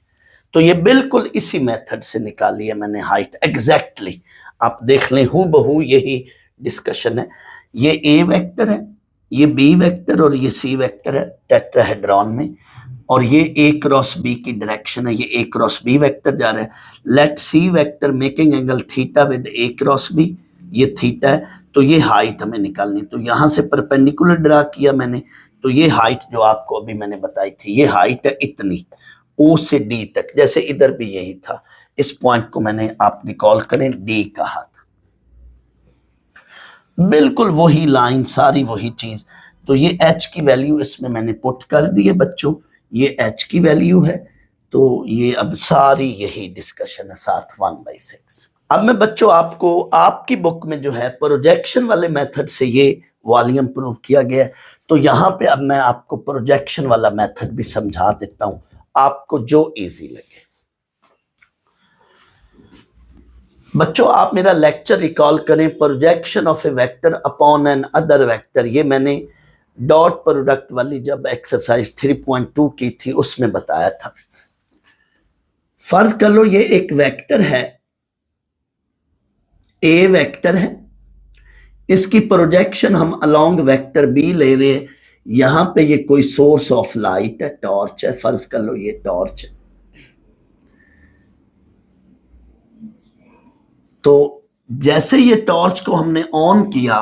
S1: तो ये बिल्कुल इसी मेथड से निकाली है मैंने हाइट एग्जैक्टली। आप देख लें, हूबहू यही डिस्कशन है। ये A वेक्टर है, ये B वेक्टर और ये C वेक्टर है टेट्राहेड्रॉन में, और ये A क्रॉस B की डायरेक्शन है, ये A क्रॉस B वेक्टर जा रहा है। Let C vector making angle theta with A cross B, ये थीटा है, तो ये हाइट हमें निकालनी। तो यहां से परपेंडिकुलर ड्रा किया मैंने, तो ये हाइट जो आपको अभी मैंने बताई थी, ये हाइट है इतनी, O से D तक, जैसे इधर भी यही था। इस पॉइंट को मैंने, आप रिकॉल करें, D कहा था। बिल्कुल वही लाइन, सारी वही चीज। तो ये H की वैल्यू इसमें मैंने पुट कर दी है बच्चों, ये H की वैल्यू है। तो ये अब सारी यही डिस्कशन है साथ 1/6। अब मैं बच्चों आपको, आपकी बुक में जो है प्रोजेक्शन वाले मेथड से ये वॉल्यूम प्रूव किया गया है, तो यहाँ पे अब मैं आपको प्रोजेक्शन वाला मेथड भी समझा देता हूँ, आपको जो इजी लगे। बच्चों आप मेरा लेक्चर रिकॉल करें, projection of a vector upon another vector, ये मैंने डॉट प्रोडक्ट वाली जब एक्सरसाइज 3.2 की थी उसमें बताया था। फर्ज कर लो ये एक वेक्टर है, ए वेक्टर है, इसकी प्रोजेक्शन हम अलोंग वेक्टर बी ले रहे हैं। यहां पे ये कोई सोर्स ऑफ लाइट है, टॉर्च है, फर्ज कर लो ये टॉर्च है। तो जैसे ये टॉर्च को हमने ऑन किया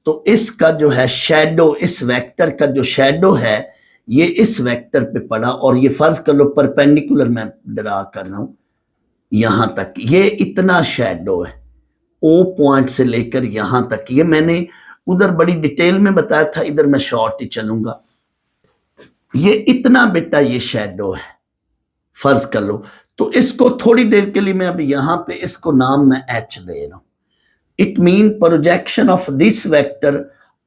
S1: तो इसका जो है शैडो, इस वेक्टर का जो शैडो है ये इस वेक्टर पे पड़ा, और ये फर्ज कर लो परपेंडिकुलर मैं ड्रा कर रहा हूं यहां तक, ये इतना शैडो है ओ पॉइंट से लेकर यहां तक। ये मैंने उधर बड़ी डिटेल में बताया था, इधर मैं शॉर्ट ही चलूंगा। ये इतना बेटा ये शैडो है, फर्ज कर लो। तो इसको थोड़ी देर के लिए मैं अब यहां पे इसको नाम मैं एच दे रहा हूं। It mean projection of this vector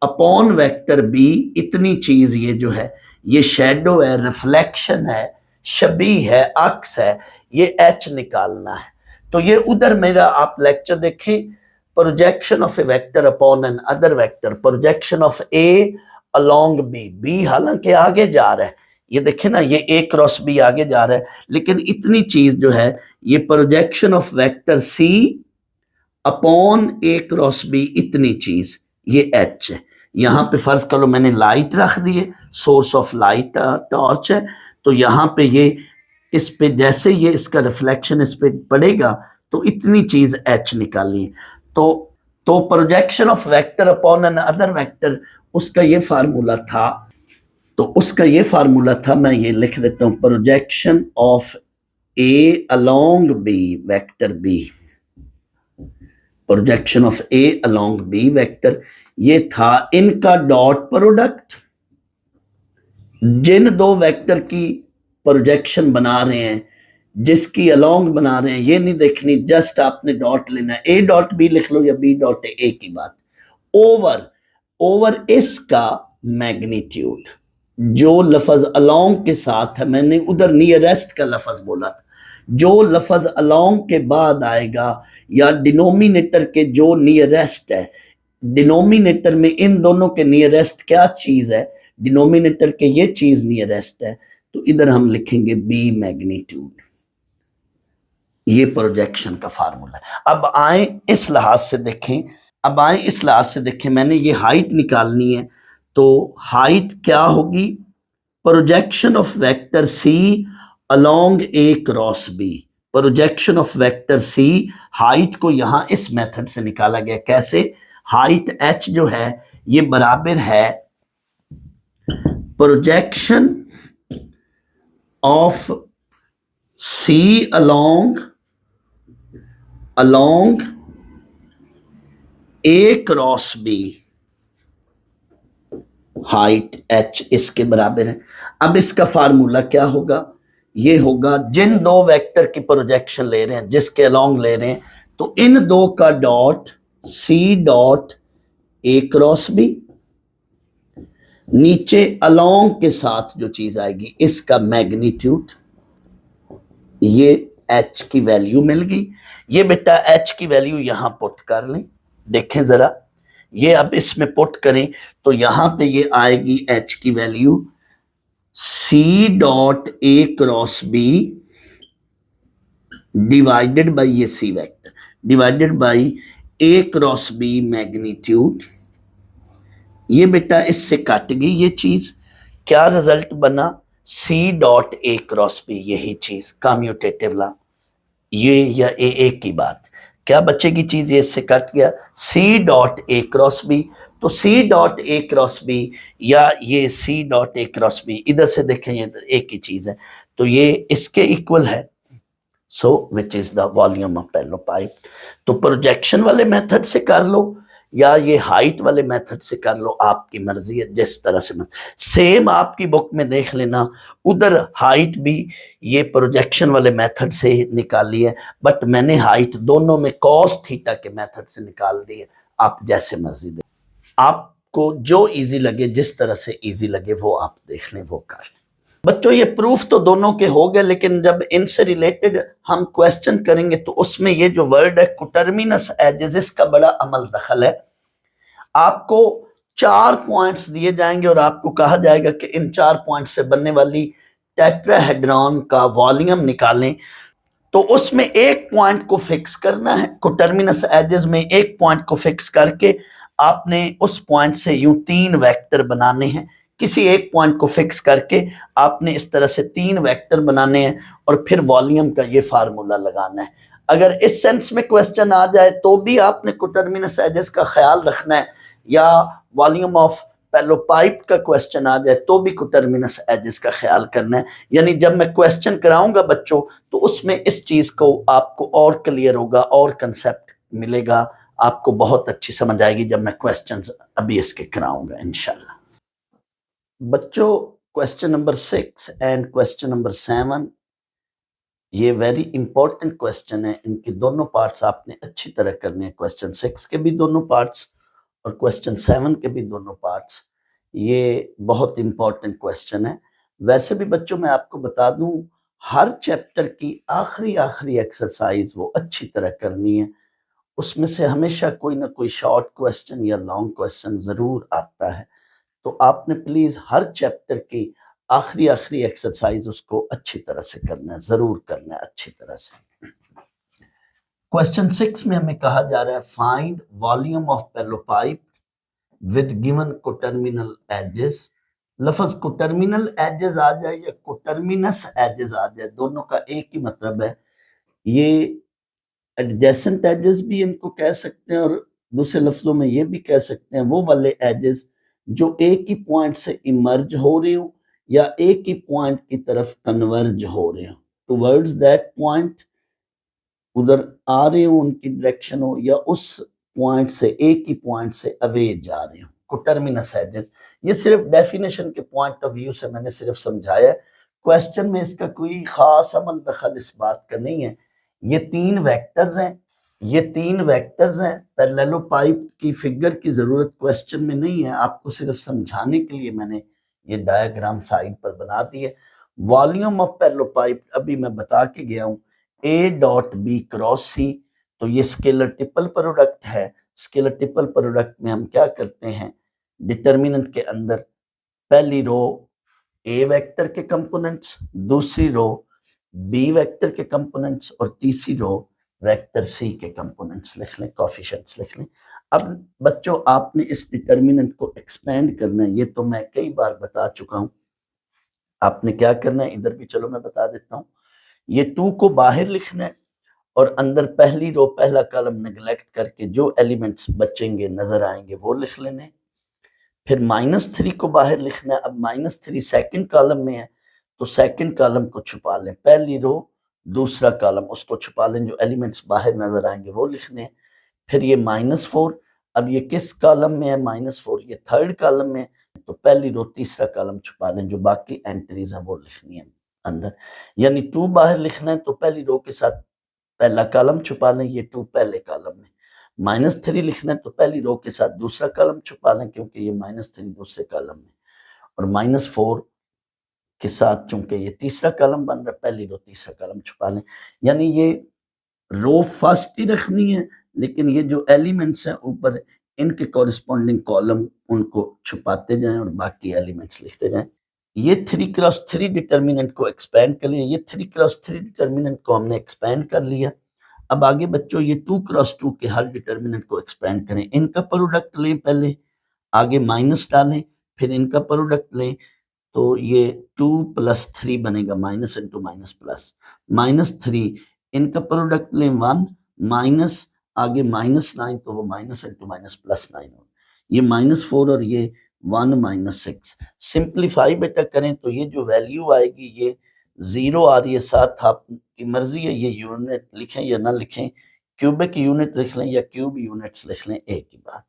S1: upon vector B, इतनी चीज ये जो है ये शैडो है, रिफ्लेक्शन है, शबी है, अक्स है, ये एच निकालना है। तो ये उधर मेरा आप लेक्चर देखें, projection of a vector upon another vector, projection of A along B, B हालांकि आगे जा रहा है, ये देखें ना ये ए क्रॉस बी आगे जा रहा है, लेकिन इतनी चीज जो है ये projection of vector C upon A cross B, इतनी चीज ये एच है। यहां पे फर्ज करो मैंने लाइट रख दी है, सोर्स ऑफ लाइट टॉर्च है, तो यहां पे ये इस पे जैसे ये इसका रिफ्लेक्शन इस पे पड़ेगा तो इतनी चीज एच निकाली है। तो projection of vector upon another vector, उसका ये फार्मूला था, तो उसका ये फार्मूला था, मैं ये लिख देता हूं, projection of A along B vector B, projection of A along B vector, ये था इनका डॉट प्रोडक्ट। जिन दो वेक्टर की प्रोजेक्शन बना रहे हैं, जिसकी अलोंग बना रहे हैं, ये नहीं देखनी, जस्ट आपने डॉट लेना है, ए डॉट बी लिख लो या बी डॉट ए की बात, ओवर इसका मैग्नीट्यूड। जो लफज अलोंग के साथ है, मैंने उधर नियरेस्ट का लफज बोला था, जो लफज अलोंग के बाद आएगा या डिनोमिनेटर के जो नियरेस्ट है, डिनोमिनेटर में इन दोनों के नियरेस्ट क्या चीज है, डिनोमिनेटर के ये चीज नियरेस्ट है, तो इधर हम लिखेंगे बी मैग्नीट्यूड। ये प्रोजेक्शन का फार्मूला है। अब आए इस लिहाज से देखें, मैंने ये हाइट निकालनी है, तो हाइट क्या होगी, projection of vector C along A cross B, projection of vector C, height को यहां इस मेथड से निकाला गया, कैसे, हाइट एच जो है ये बराबर है projection of C along A cross B, height H इसके बराबर है। अब इसका फार्मूला क्या होगा, ये होगा जिन दो वेक्टर की प्रोजेक्शन ले रहे हैं, जिसके अलोंग ले रहे हैं, तो इन दो का dot C dot A cross B, नीचे अलोंग के साथ जो चीज आएगी इसका मैग्नीट्यूड, ये एच की वैल्यू मिल गई। ये बेटा एच की वैल्यू यहां पुट कर लें, देखें जरा, ये अब इसमें पुट करें तो यहां पे ये आएगी एच की value C dot A cross B divided by ये C vector divided by A cross B magnitude. ये बेटा इससे काट गई ये चीज, क्या रिजल्ट बना, C dot A cross B, यही चीज कम्यूटेटिव ला, ये या ए की बात, क्या बचेगी चीज, ये इससे कट गया, C dot A cross B. तो C dot A cross B या ये C dot A cross B, इधर से देखें ये एक ही चीज है, तो ये इसके इक्वल है, so which is the volume of parallelepiped. तो प्रोजेक्शन वाले मेथड से कर लो या ये हाइट वाले मेथड से कर लो, आपकी मर्जी है, जिस तरह से सेम आपकी बुक में देख लेना, उधर हाइट भी ये प्रोजेक्शन वाले मेथड से निकाली है, बट मैंने हाइट दोनों में कॉस थीटा के मेथड से निकाल दी है। आप जैसे मर्जी दे, आपको जो इजी लगे, जिस तरह से इजी लगे वो आप देख लें, वो कर लें। बच्चों ये प्रूफ तो दोनों के हो गए, लेकिन जब इनसे रिलेटेड हम क्वेश्चन करेंगे तो उसमें ये जो वर्ड है कोटर्मिनस एजेस, इसका बड़ा अमल दखल है। आपको 4 पॉइंट्स दिए जाएंगे और आपको कहा जाएगा कि इन 4 पॉइंट से बनने वाली टेट्राहेड्रॉन का वॉल्यूम निकालें। तो उसमें एक पॉइंट को फिक्स करना है, कोटर्मिनस एजेस में एक पॉइंट को फिक्स करके आपने उस पॉइंट से यूं 3 वेक्टर बनाने हैं। किसी एक पॉइंट को फिक्स करके आपने इस तरह से 3 वेक्टर बनाने हैं और फिर वॉल्यूम का ये फार्मूला लगाना है। अगर इस सेंस में क्वेश्चन आ जाए तो भी आपने कोटर्मिनस एजेस का ख्याल रखना है, या वॉल्यूम ऑफ पेलोपाइप का क्वेश्चन आ जाए तो भी कोटर्मिनस एजेस का ख्याल करना है। यानी जब मैं क्वेश्चन कराऊंगा बच्चों तो उसमें इस चीज को आपको और क्लियर होगा और कंसेप्ट मिलेगा, आपको बहुत अच्छी समझ आएगी जब मैं क्वेश्चंस अभी इसके कराऊंगा इंशाल्लाह। बच्चों question number 6 and question number 7 ये वेरी इंपॉर्टेंट क्वेश्चन है। इनके दोनों पार्ट्स आपने अच्छी तरह करने हैं। क्वेश्चन 6 के भी दोनों पार्ट्स और क्वेश्चन 7 के भी दोनों पार्ट्स, ये बहुत इंपॉर्टेंट क्वेश्चन है। वैसे भी बच्चों मैं आपको बता दूं, हर चैप्टर की आखिरी एक्सरसाइज वो अच्छी तरह करनी है। उसमें से हमेशा कोई ना कोई शॉर्ट क्वेश्चन या लॉन्ग क्वेश्चन जरूर आता है। तो आपने प्लीज हर चैप्टर की आखिरी एक्सरसाइज उसको अच्छी तरह से करना है, जरूर करना है अच्छी तरह से। क्वेश्चन 6 में हमें कहा जा रहा है find volume of parallelepiped with given coterminal edges. लफ्ज कोटर्मिनल एजेस आ जाए या कोटर्मिनस एजेस आ जाए, दोनों का एक ही मतलब है। ये एडजेसेंट एजेस भी इनको कह सकते हैं और दूसरे लफ्जों में ये भी कह सकते हैं वो वाले एजेस जो एक ही पॉइंट से इमर्ज हो रहे हो या एक ही पॉइंट की तरफ कन्वर्ज हो रहे हो, टुवर्ड्स दैट पॉइंट, उधर आ रहे हो उनकी डायरेक्शन हो, या उस पॉइंट से एक ही पॉइंट से अवे जा रहे हो, कोटर्मिनस एजेस। ये सिर्फ डेफिनेशन के पॉइंट ऑफ व्यू से मैंने सिर्फ समझाया है। क्वेश्चन में इसका कोई खास अमल दखल इस बात का नहीं है। ये 3 वेक्टर्स हैं, ये 3 वेक्टर्स हैं। पैरेललोपाइप की फिगर की जरूरत क्वेश्चन में नहीं है, आपको सिर्फ समझाने के लिए मैंने ये डायग्राम साइड पर बना दी है। वॉल्यूम ऑफ पैरेललोपाइप अभी मैं बता के गया हूं, ए डॉट बी क्रॉस सी। तो ये स्केलर ट्रिपल प्रोडक्ट है। स्केलर ट्रिपल प्रोडक्ट में हम क्या करते हैं, डिटर्मिनेंट के अंदर पहली रो ए वेक्टर के कंपोनेंट्स, दूसरी रो बी वेक्टर के कंपोनेंट्स और तीसरी रो वेक्टर सी के कंपोनेंट्स लिख लें, कोएफिशिएंट्स लिख लें। अब बच्चों आपने इस डिटर्मिनेंट को एक्सपेंड करना है, ये तो मैं कई बार बता चुका हूं। आपने क्या करना है, इधर भी चलो मैं बता देता हूं। ये 2 को बाहर लिखना है और अंदर पहली रो पहला कॉलम नेग्लेक्ट करके जो एलिमेंट्स बचेंगे नजर आएंगे वो लिख लेने। फिर -3 को बाहर लिखना है। अब -3 सेकंड कॉलम में है तो सेकंड कॉलम को छुपा लें, पहली रो दूसरा कॉलम उसको छुपा लें, जो एलिमेंट्स बाहर नजर आएंगे वो लिखने हैं। फिर ये -4, अब ये किस कॉलम में है, -4 ये थर्ड कॉलम में है, तो पहली रो तीसरा कॉलम छुपा लें, जो बाकी एंट्रीज हैं वो लिखनी है अंदर। यानी 2 बाहर लिखना है तो पहली रो के साथ पहला कॉलम छुपा लें, ये 2 पहले कॉलम में। -3 लिखना है तो पहली रो के साथ दूसरा कॉलम छुपा लें क्योंकि ये -3 दूसरे कॉलम में, और -4 के साथ चूंकि ये तीसरा कॉलम बन रहा है पहली रो तीसरा कॉलम छुपा लें। यानी ये रो फर्स्ट ही रखनी है, लेकिन ये जो एलिमेंट्स हैं ऊपर इनके कॉरेस्पॉन्डिंग कॉलम उनको छुपाते जाएं और बाकी एलिमेंट्स लिखते जाएं। ये 3x3 डिटर्मिनेंट को एक्सपेंड कर लिया, ये 3x3 डिटर्मिनेंट को हमने एक्सपेंड कर लिया। अब आगे बच्चों ये 2x2 के हर डिटर्मिनेंट को एक्सपेंड करें। इनका प्रोडक्ट लें पहले, आगे माइनस डालें, फिर इनका प्रोडक्ट लें तो ये 2 + 3 बनेगा, माइनस इंटू माइनस प्लस, -3 इनका प्रोडक्ट लें 1 माइनस, आगे -9 तो वो माइनस इंटू माइनस +9 हो, ये -4 और ये 1 - 6। सिंप्लीफाई बेटा करें तो ये जो वैल्यू आएगी ये 0 आ रही है, साथ आपकी मर्जी है ये यूनिट लिखें या ना लिखें, क्यूबिक यूनिट लिख लें या क्यूब यूनिट्स लिख लें, एक ही बात।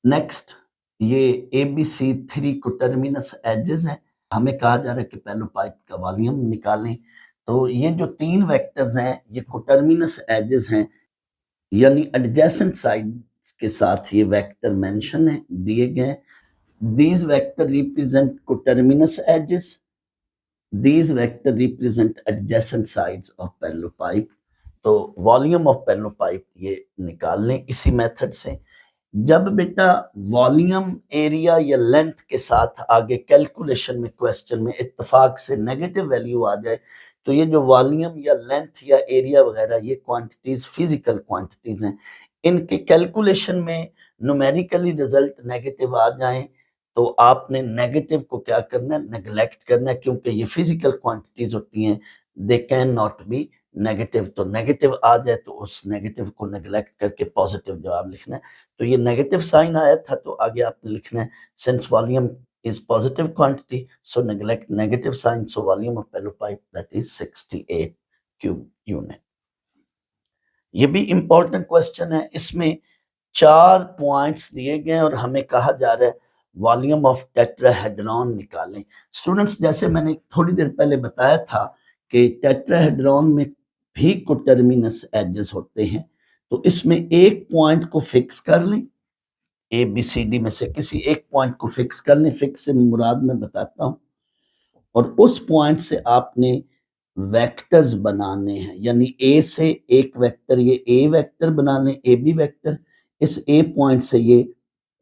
S1: नेक्स्ट ये ABC3 कोटर्मिनस एजेस हैं। हमें कहा जा रहा है कि पेलोपाइप का वॉल्यूम निकालें। तो ये जो 3 वेक्टर्स हैं ये कोटर्मिनस एजेस हैं, यानी एडजेसेंट साइड के साथ ये वेक्टर मेंशन है दिए गए। These vector represent coterminous edges. These vector represent adjacent sides of parallel pipe. तो वॉल्यूम ऑफ पैरेलल पाइप ये निकाल लें इसी मेथड से। जब बेटा वॉल्यूम एरिया या लेंथ के साथ आगे कैलकुलेशन में क्वेश्चन में इत्तेफाक से नेगेटिव वैल्यू आ जाए तो ये जो वॉल्यूम या लेंथ या एरिया वगैरह ये क्वांटिटीज फिजिकल क्वांटिटीज हैं, इनके कैलकुलेशन में न्यूमेरिकली रिजल्ट नेगेटिव आ जाए तो आपने नेगेटिव को क्या करना है, नेग्लेक्ट करना है, क्योंकि ये फिजिकल क्वांटिटीज होती हैं, they can not be negative. तो नेगेटिव आ जाए तो उस नेगेटिव को नेग्लेक्ट करके पॉजिटिव जवाब लिखना है। तो ये नेगेटिव साइन आया था तो आगे आपने लिखना है since volume is positive quantity so neglect negative sign, so volume of parallel pipe that is 68 cube unit। ये भी इंपॉर्टेंट क्वेश्चन है, इसमें 4 पॉइंट्स दिए गए और हमें कहा जा रहा है वॉल्यूम ऑफ टेट्राहेड्रॉन निकालें। स्टूडेंट्स जैसे मैंने थोड़ी देर पहले बताया था कि टेट्राहेड्रॉन में भी कोटर्मिनस एजेस होते हैं, तो इसमें एक पॉइंट को फिक्स कर लें, ए बी सी डी में से किसी एक पॉइंट को फिक्स कर लें। फिक्स से मुराद मैं बताता हूं, और उस पॉइंट से आपने वेक्टर्स बनाने हैं, यानी ए से एक वेक्टर, ये ए वेक्टर बना लें, ए बी वेक्टर, इस ए पॉइंट से ये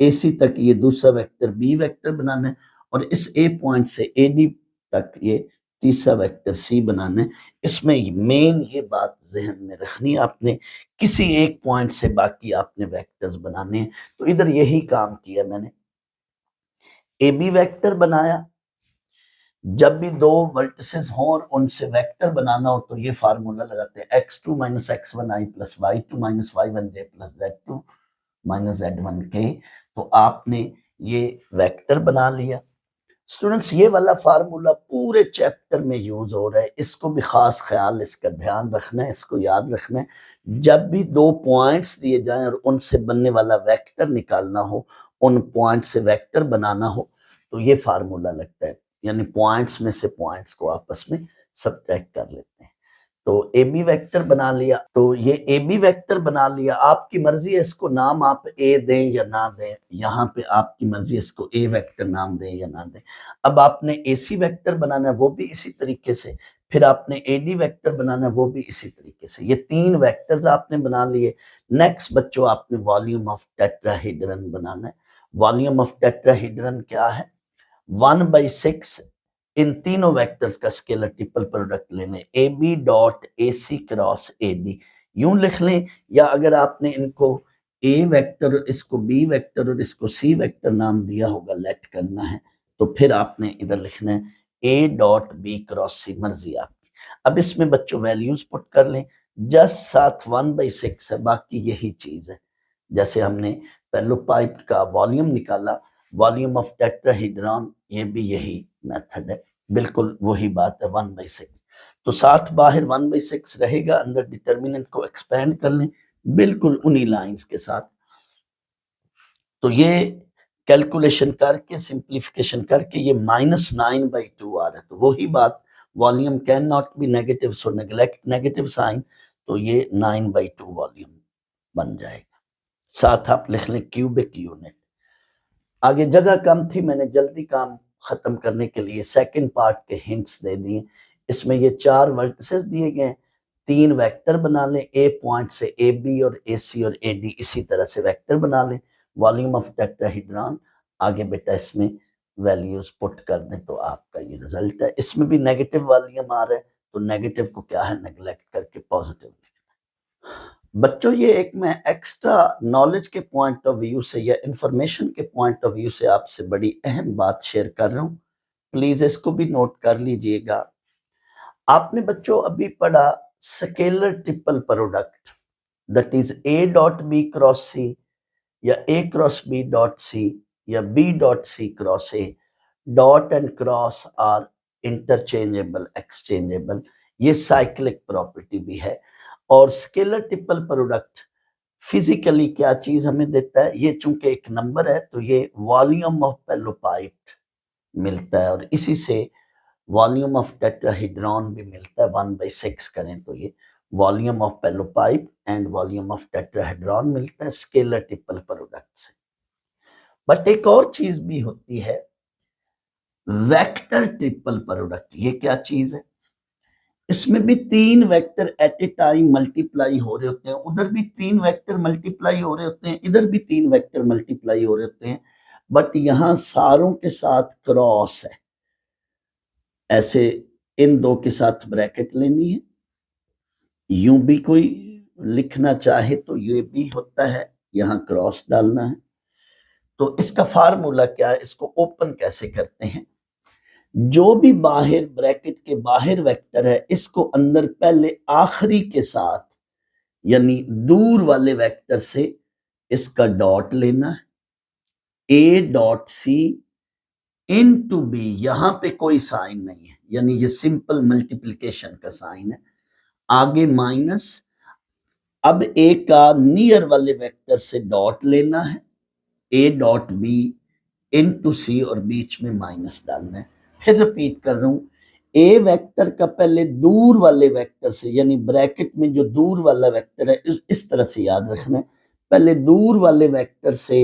S1: ए सी तक ये दूसरा वेक्टर बी वेक्टर बनाना है, और इस ए पॉइंट से ए डी तक ये तीसरा वेक्टर सी बनाना है। इसमें मेन ये बात जहन में रखनी है आपने, किसी एक पॉइंट से बाकी आपने वेक्टर्स बनाने हैं। तो इधर यही काम किया मैंने, ए बी वेक्टर बनाया। जब भी दो वर्टिसेस हों और उनसे वेक्टर बनाना हो तो ये फार्मूला लगाते हैं x2 minus x1i plus y2 minus y1j plus z2 minus z1k। तो आपने ये वेक्टर बना लिया। स्टूडेंट्स ये वाला फार्मूला पूरे चैप्टर में यूज हो रहा है, इसको भी खास ख्याल, इसका ध्यान रखना है, इसको याद रखना है। जब भी दो पॉइंट्स दिए जाएं और उनसे बनने वाला वेक्टर निकालना हो, उन पॉइंट से वेक्टर बनाना हो, तो ये फार्मूला लगता है, यानी पॉइंट्स में से पॉइंट्स को आपस में सब्ट्रैक्ट कर लेते हैं। तो ए बी वेक्टर बना लिया, तो ये ए बी वेक्टर बना लिया, आपकी मर्जी है इसको नाम आप ए दें या ना दें, यहाँ पे आपकी मर्जी है इसको ए वेक्टर नाम दें या ना दें। अब आपने ए सी वेक्टर बनाना है, वो भी इसी तरीके से, फिर आपने ए डी वेक्टर बनाना है, वो भी इसी तरीके से। ये 3 वेक्टर्स आपने बना लिए। नेक्स्ट बच्चों आपने वॉल्यूम ऑफ टेट्राहेड्रन बनाना है। वॉल्यूम ऑफ टेट्राहेड्रन क्या है, 1/6 इन तीनों वेक्टर्स का स्केलर ट्रिपल प्रोडक्ट लेने, A B dot A C cross A D यूं लिख लें, या अगर आपने इनको ए वेक्टर और इसको बी वेक्टर और इसको सी वेक्टर नाम दिया होगा, लेट करना है, तो फिर आपने इधर लिखना है ए डॉट बी क्रॉस सी, मर्जी आपकी। अब इसमें बच्चों वैल्यूज पुट कर लें, जस्ट साथ 1/6 है, बाकी यही चीज है। जैसे हमने पेलो पाइप का वॉल्यूम निकाला, वॉल्यूम ऑफ टेट्राहेड्रॉन, ये भी यही मेथड है, बिल्कुल वही बात है, 1/6। तो साथ बाहर 1/6 रहेगा, अंदर डिटर्मिनेंट को एक्सपेंड कर लें बिल्कुल उन्हीं लाइंस के साथ। तो ये कैलकुलेशन करके सिंप्लीफिकेशन करके ये -9/2 आ रहा है। तो वही बात, volume can not be negative so neglect negative sign, तो ये 9/2 वॉल्यूम बन जाएगा। साथ आप लिख लें क्यूबिक यूनिट। आगे जगह कम थी, मैंने जल्दी काम खत्म करने के लिए सेकंड पार्ट के हिंट्स दे दिए। इसमें ये 4 वर्टिसेस दिए गए, 3 वेक्टर बना लें, ए पॉइंट से ए बी और ए सी और ए डी इसी तरह से वेक्टर बना लें। वॉल्यूम ऑफ टेट्राहेड्रॉन, आगे बेटा इसमें वैल्यूज पुट कर दें तो आपका ये रिजल्ट है। इसमें भी नेगेटिव वॉल्यूम आ रहा है, तो नेगेटिव को क्या है, नेग्लेक्ट करके पॉजिटिव। बच्चों ये एक मैं एक्स्ट्रा नॉलेज के पॉइंट ऑफ व्यू से या इंफॉर्मेशन के पॉइंट ऑफ व्यू से आपसे बड़ी अहम बात शेयर कर रहा हूं, प्लीज इसको भी नोट कर लीजिएगा। आपने बच्चों अभी पढ़ा scalar triple product, that is A dot B cross C, या A cross B dot C, या B dot C cross A. Dot and cross are interchangeable, exchangeable, ये साइक्लिक प्रॉपर्टी भी है। और स्केलर ट्रिपल प्रोडक्ट फिजिकली क्या चीज हमें देता है, ये चूंकि एक नंबर है तो ये वॉल्यूम ऑफ पेलो पाइप मिलता है, और इसी से वॉल्यूम ऑफ टेट्राहेड्रॉन भी मिलता है। 1/6 करें तो ये वॉल्यूम ऑफ पेलो pipe and volume of tetrahedron मिलता है स्केलर ट्रिपल प्रोडक्ट से। बट एक और चीज भी होती है, वेक्टर ट्रिपल प्रोडक्ट। ये क्या चीज है? इसमें भी 3 वेक्टर एट ए टाइम मल्टीप्लाई हो रहे होते हैं, उधर भी 3 वेक्टर मल्टीप्लाई हो रहे होते हैं, इधर भी 3 वेक्टर मल्टीप्लाई हो रहे होते हैं, बट यहां सारों के साथ क्रॉस है। ऐसे इन दो के साथ ब्रैकेट लेनी है, यूं भी कोई लिखना चाहे तो ये भी होता है, यहां क्रॉस डालना है। तो इसका फार्मूला क्या है, इसको ओपन कैसे करते हैं? जो भी बाहर ब्रैकेट के बाहर वेक्टर है, इसको अंदर पहले आखिरी के साथ यानी दूर वाले वेक्टर से इसका डॉट लेना है, A dot C into B. यहां पे कोई साइन नहीं है, यानी ये सिंपल मल्टीप्लिकेशन का साइन है, आगे माइनस। अब ए का नियर वाले वेक्टर से डॉट लेना है, A dot B into C, और बीच में माइनस डालना है। फिर रिपीट कर रहा हूं, ए वेक्टर का पहले दूर वाले वेक्टर से, यानी ब्रैकेट में जो दूर वाला वेक्टर है, इस तरह से याद रखना है, पहले दूर वाले वेक्टर से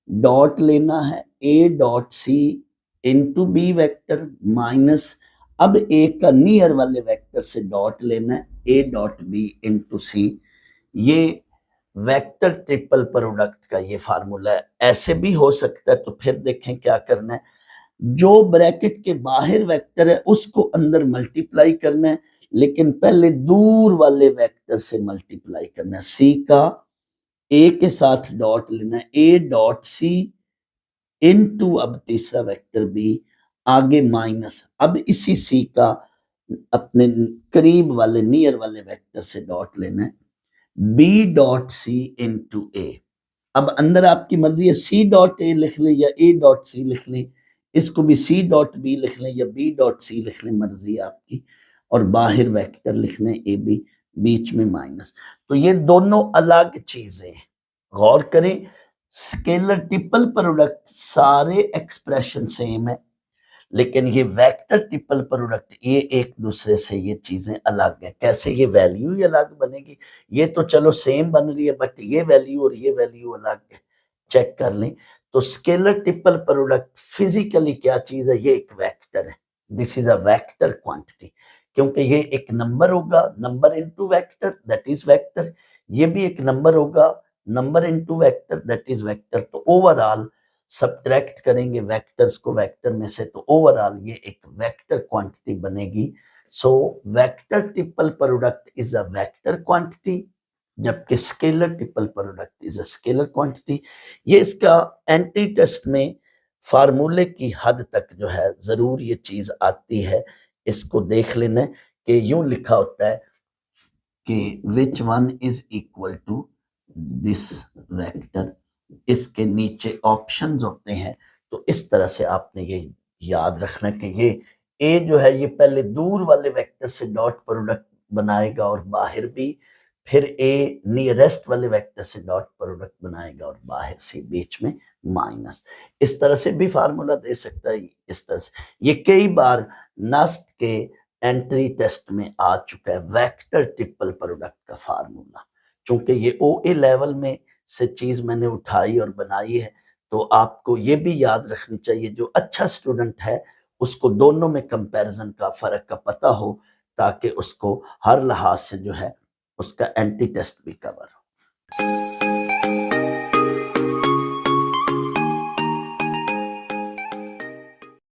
S1: डॉट लेना है, A dot C into B vector minus. अब ए का नियर वाले वेक्टर से डॉट लेना है, ए डॉट बी इंटू सी। ये वेक्टर ट्रिपल प्रोडक्ट का ये फार्मूला है। ऐसे भी हो सकता है, तो फिर देखें क्या करना है। जो ब्रैकेट के बाहर वेक्टर है उसको अंदर मल्टीप्लाई करना है, लेकिन पहले दूर वाले वेक्टर से मल्टीप्लाई करना है। सी का ए के साथ डॉट लेना है, ए डॉट सी इनटू अब तीसरा वेक्टर बी, आगे माइनस। अब इसी सी का अपने करीब वाले नियर वाले वेक्टर से डॉट लेना है, बी डॉट सी इंटू ए। अब अंदर आपकी मर्जी है, सी डॉट ए लिख लें या ए डॉट सी लिख लें, इसको भी सी डॉट बी लिख लें या बी डॉट सी लिख लें, मर्जी है आपकी। और बाहर वेक्टर लिखने ए बी, बीच में माइनस। तो ये दोनों अलग चीजें हैं, गौर करें। स्केलर ट्रिपल प्रोडक्ट सारे एक्सप्रेशन सेम है, लेकिन ये वेक्टर ट्रिपल प्रोडक्ट ये एक दूसरे से ये चीजें अलग है। कैसे? ये वैल्यू ही अलग बनेगी। ये तो चलो सेम बन रही है, बट ये वैल्यू और ये वैल्यू अलग है। चेक कर लें। तो स्केलर ट्रिपल प्रोडक्ट फिजिकली क्या चीज है? ये एक वेक्टर है। This is a vector quantity, क्योंकि ये एक नंबर होगा, number into vector, that is vector. ये भी एक नंबर होगा, number into vector, that is vector. तो ओवरऑल सब्ट्रैक्ट करेंगे वेक्टर्स को वेक्टर में से, तो ओवरऑल ये एक वेक्टर क्वांटिटी बनेगी। So vector triple product is a vector quantity, जबकि scalar triple product is a scalar quantity. ये इसका एंटी टेस्ट में फार्मूले की हद तक जो है जरूर ये चीज आती है। इसको देख लेना कि यूं लिखा होता है कि which one is equal to this vector, इसके नीचे ऑप्शंस होते हैं। तो इस तरह से आपने ये याद रखना कि ये ए जो है ये पहले दूर वाले वेक्टर से डॉट प्रोडक्ट बनाएगा और बाहर भी, फिर ए नियरेस्ट वाले वेक्टर से डॉट प्रोडक्ट बनाएगा और बाहर से बीच में माइनस। इस तरह से भी फार्मूला दे सकता है। इस तरह से ये कई बार नास्ट के एंट्री टेस्ट में आ चुका है, वेक्टर ट्रिपल प्रोडक्ट का फार्मूला। चूंकि ये OA लेवल में से चीज मैंने उठाई और बनाई है, तो आपको ये भी याद रखनी चाहिए, जो अच्छा स्टूडेंट है उसको दोनों में कंपैरिजन का फर्क का पता हो, ताकि उसको हर लिहाज से जो है उसका एंटी टेस्ट भी कवर हो।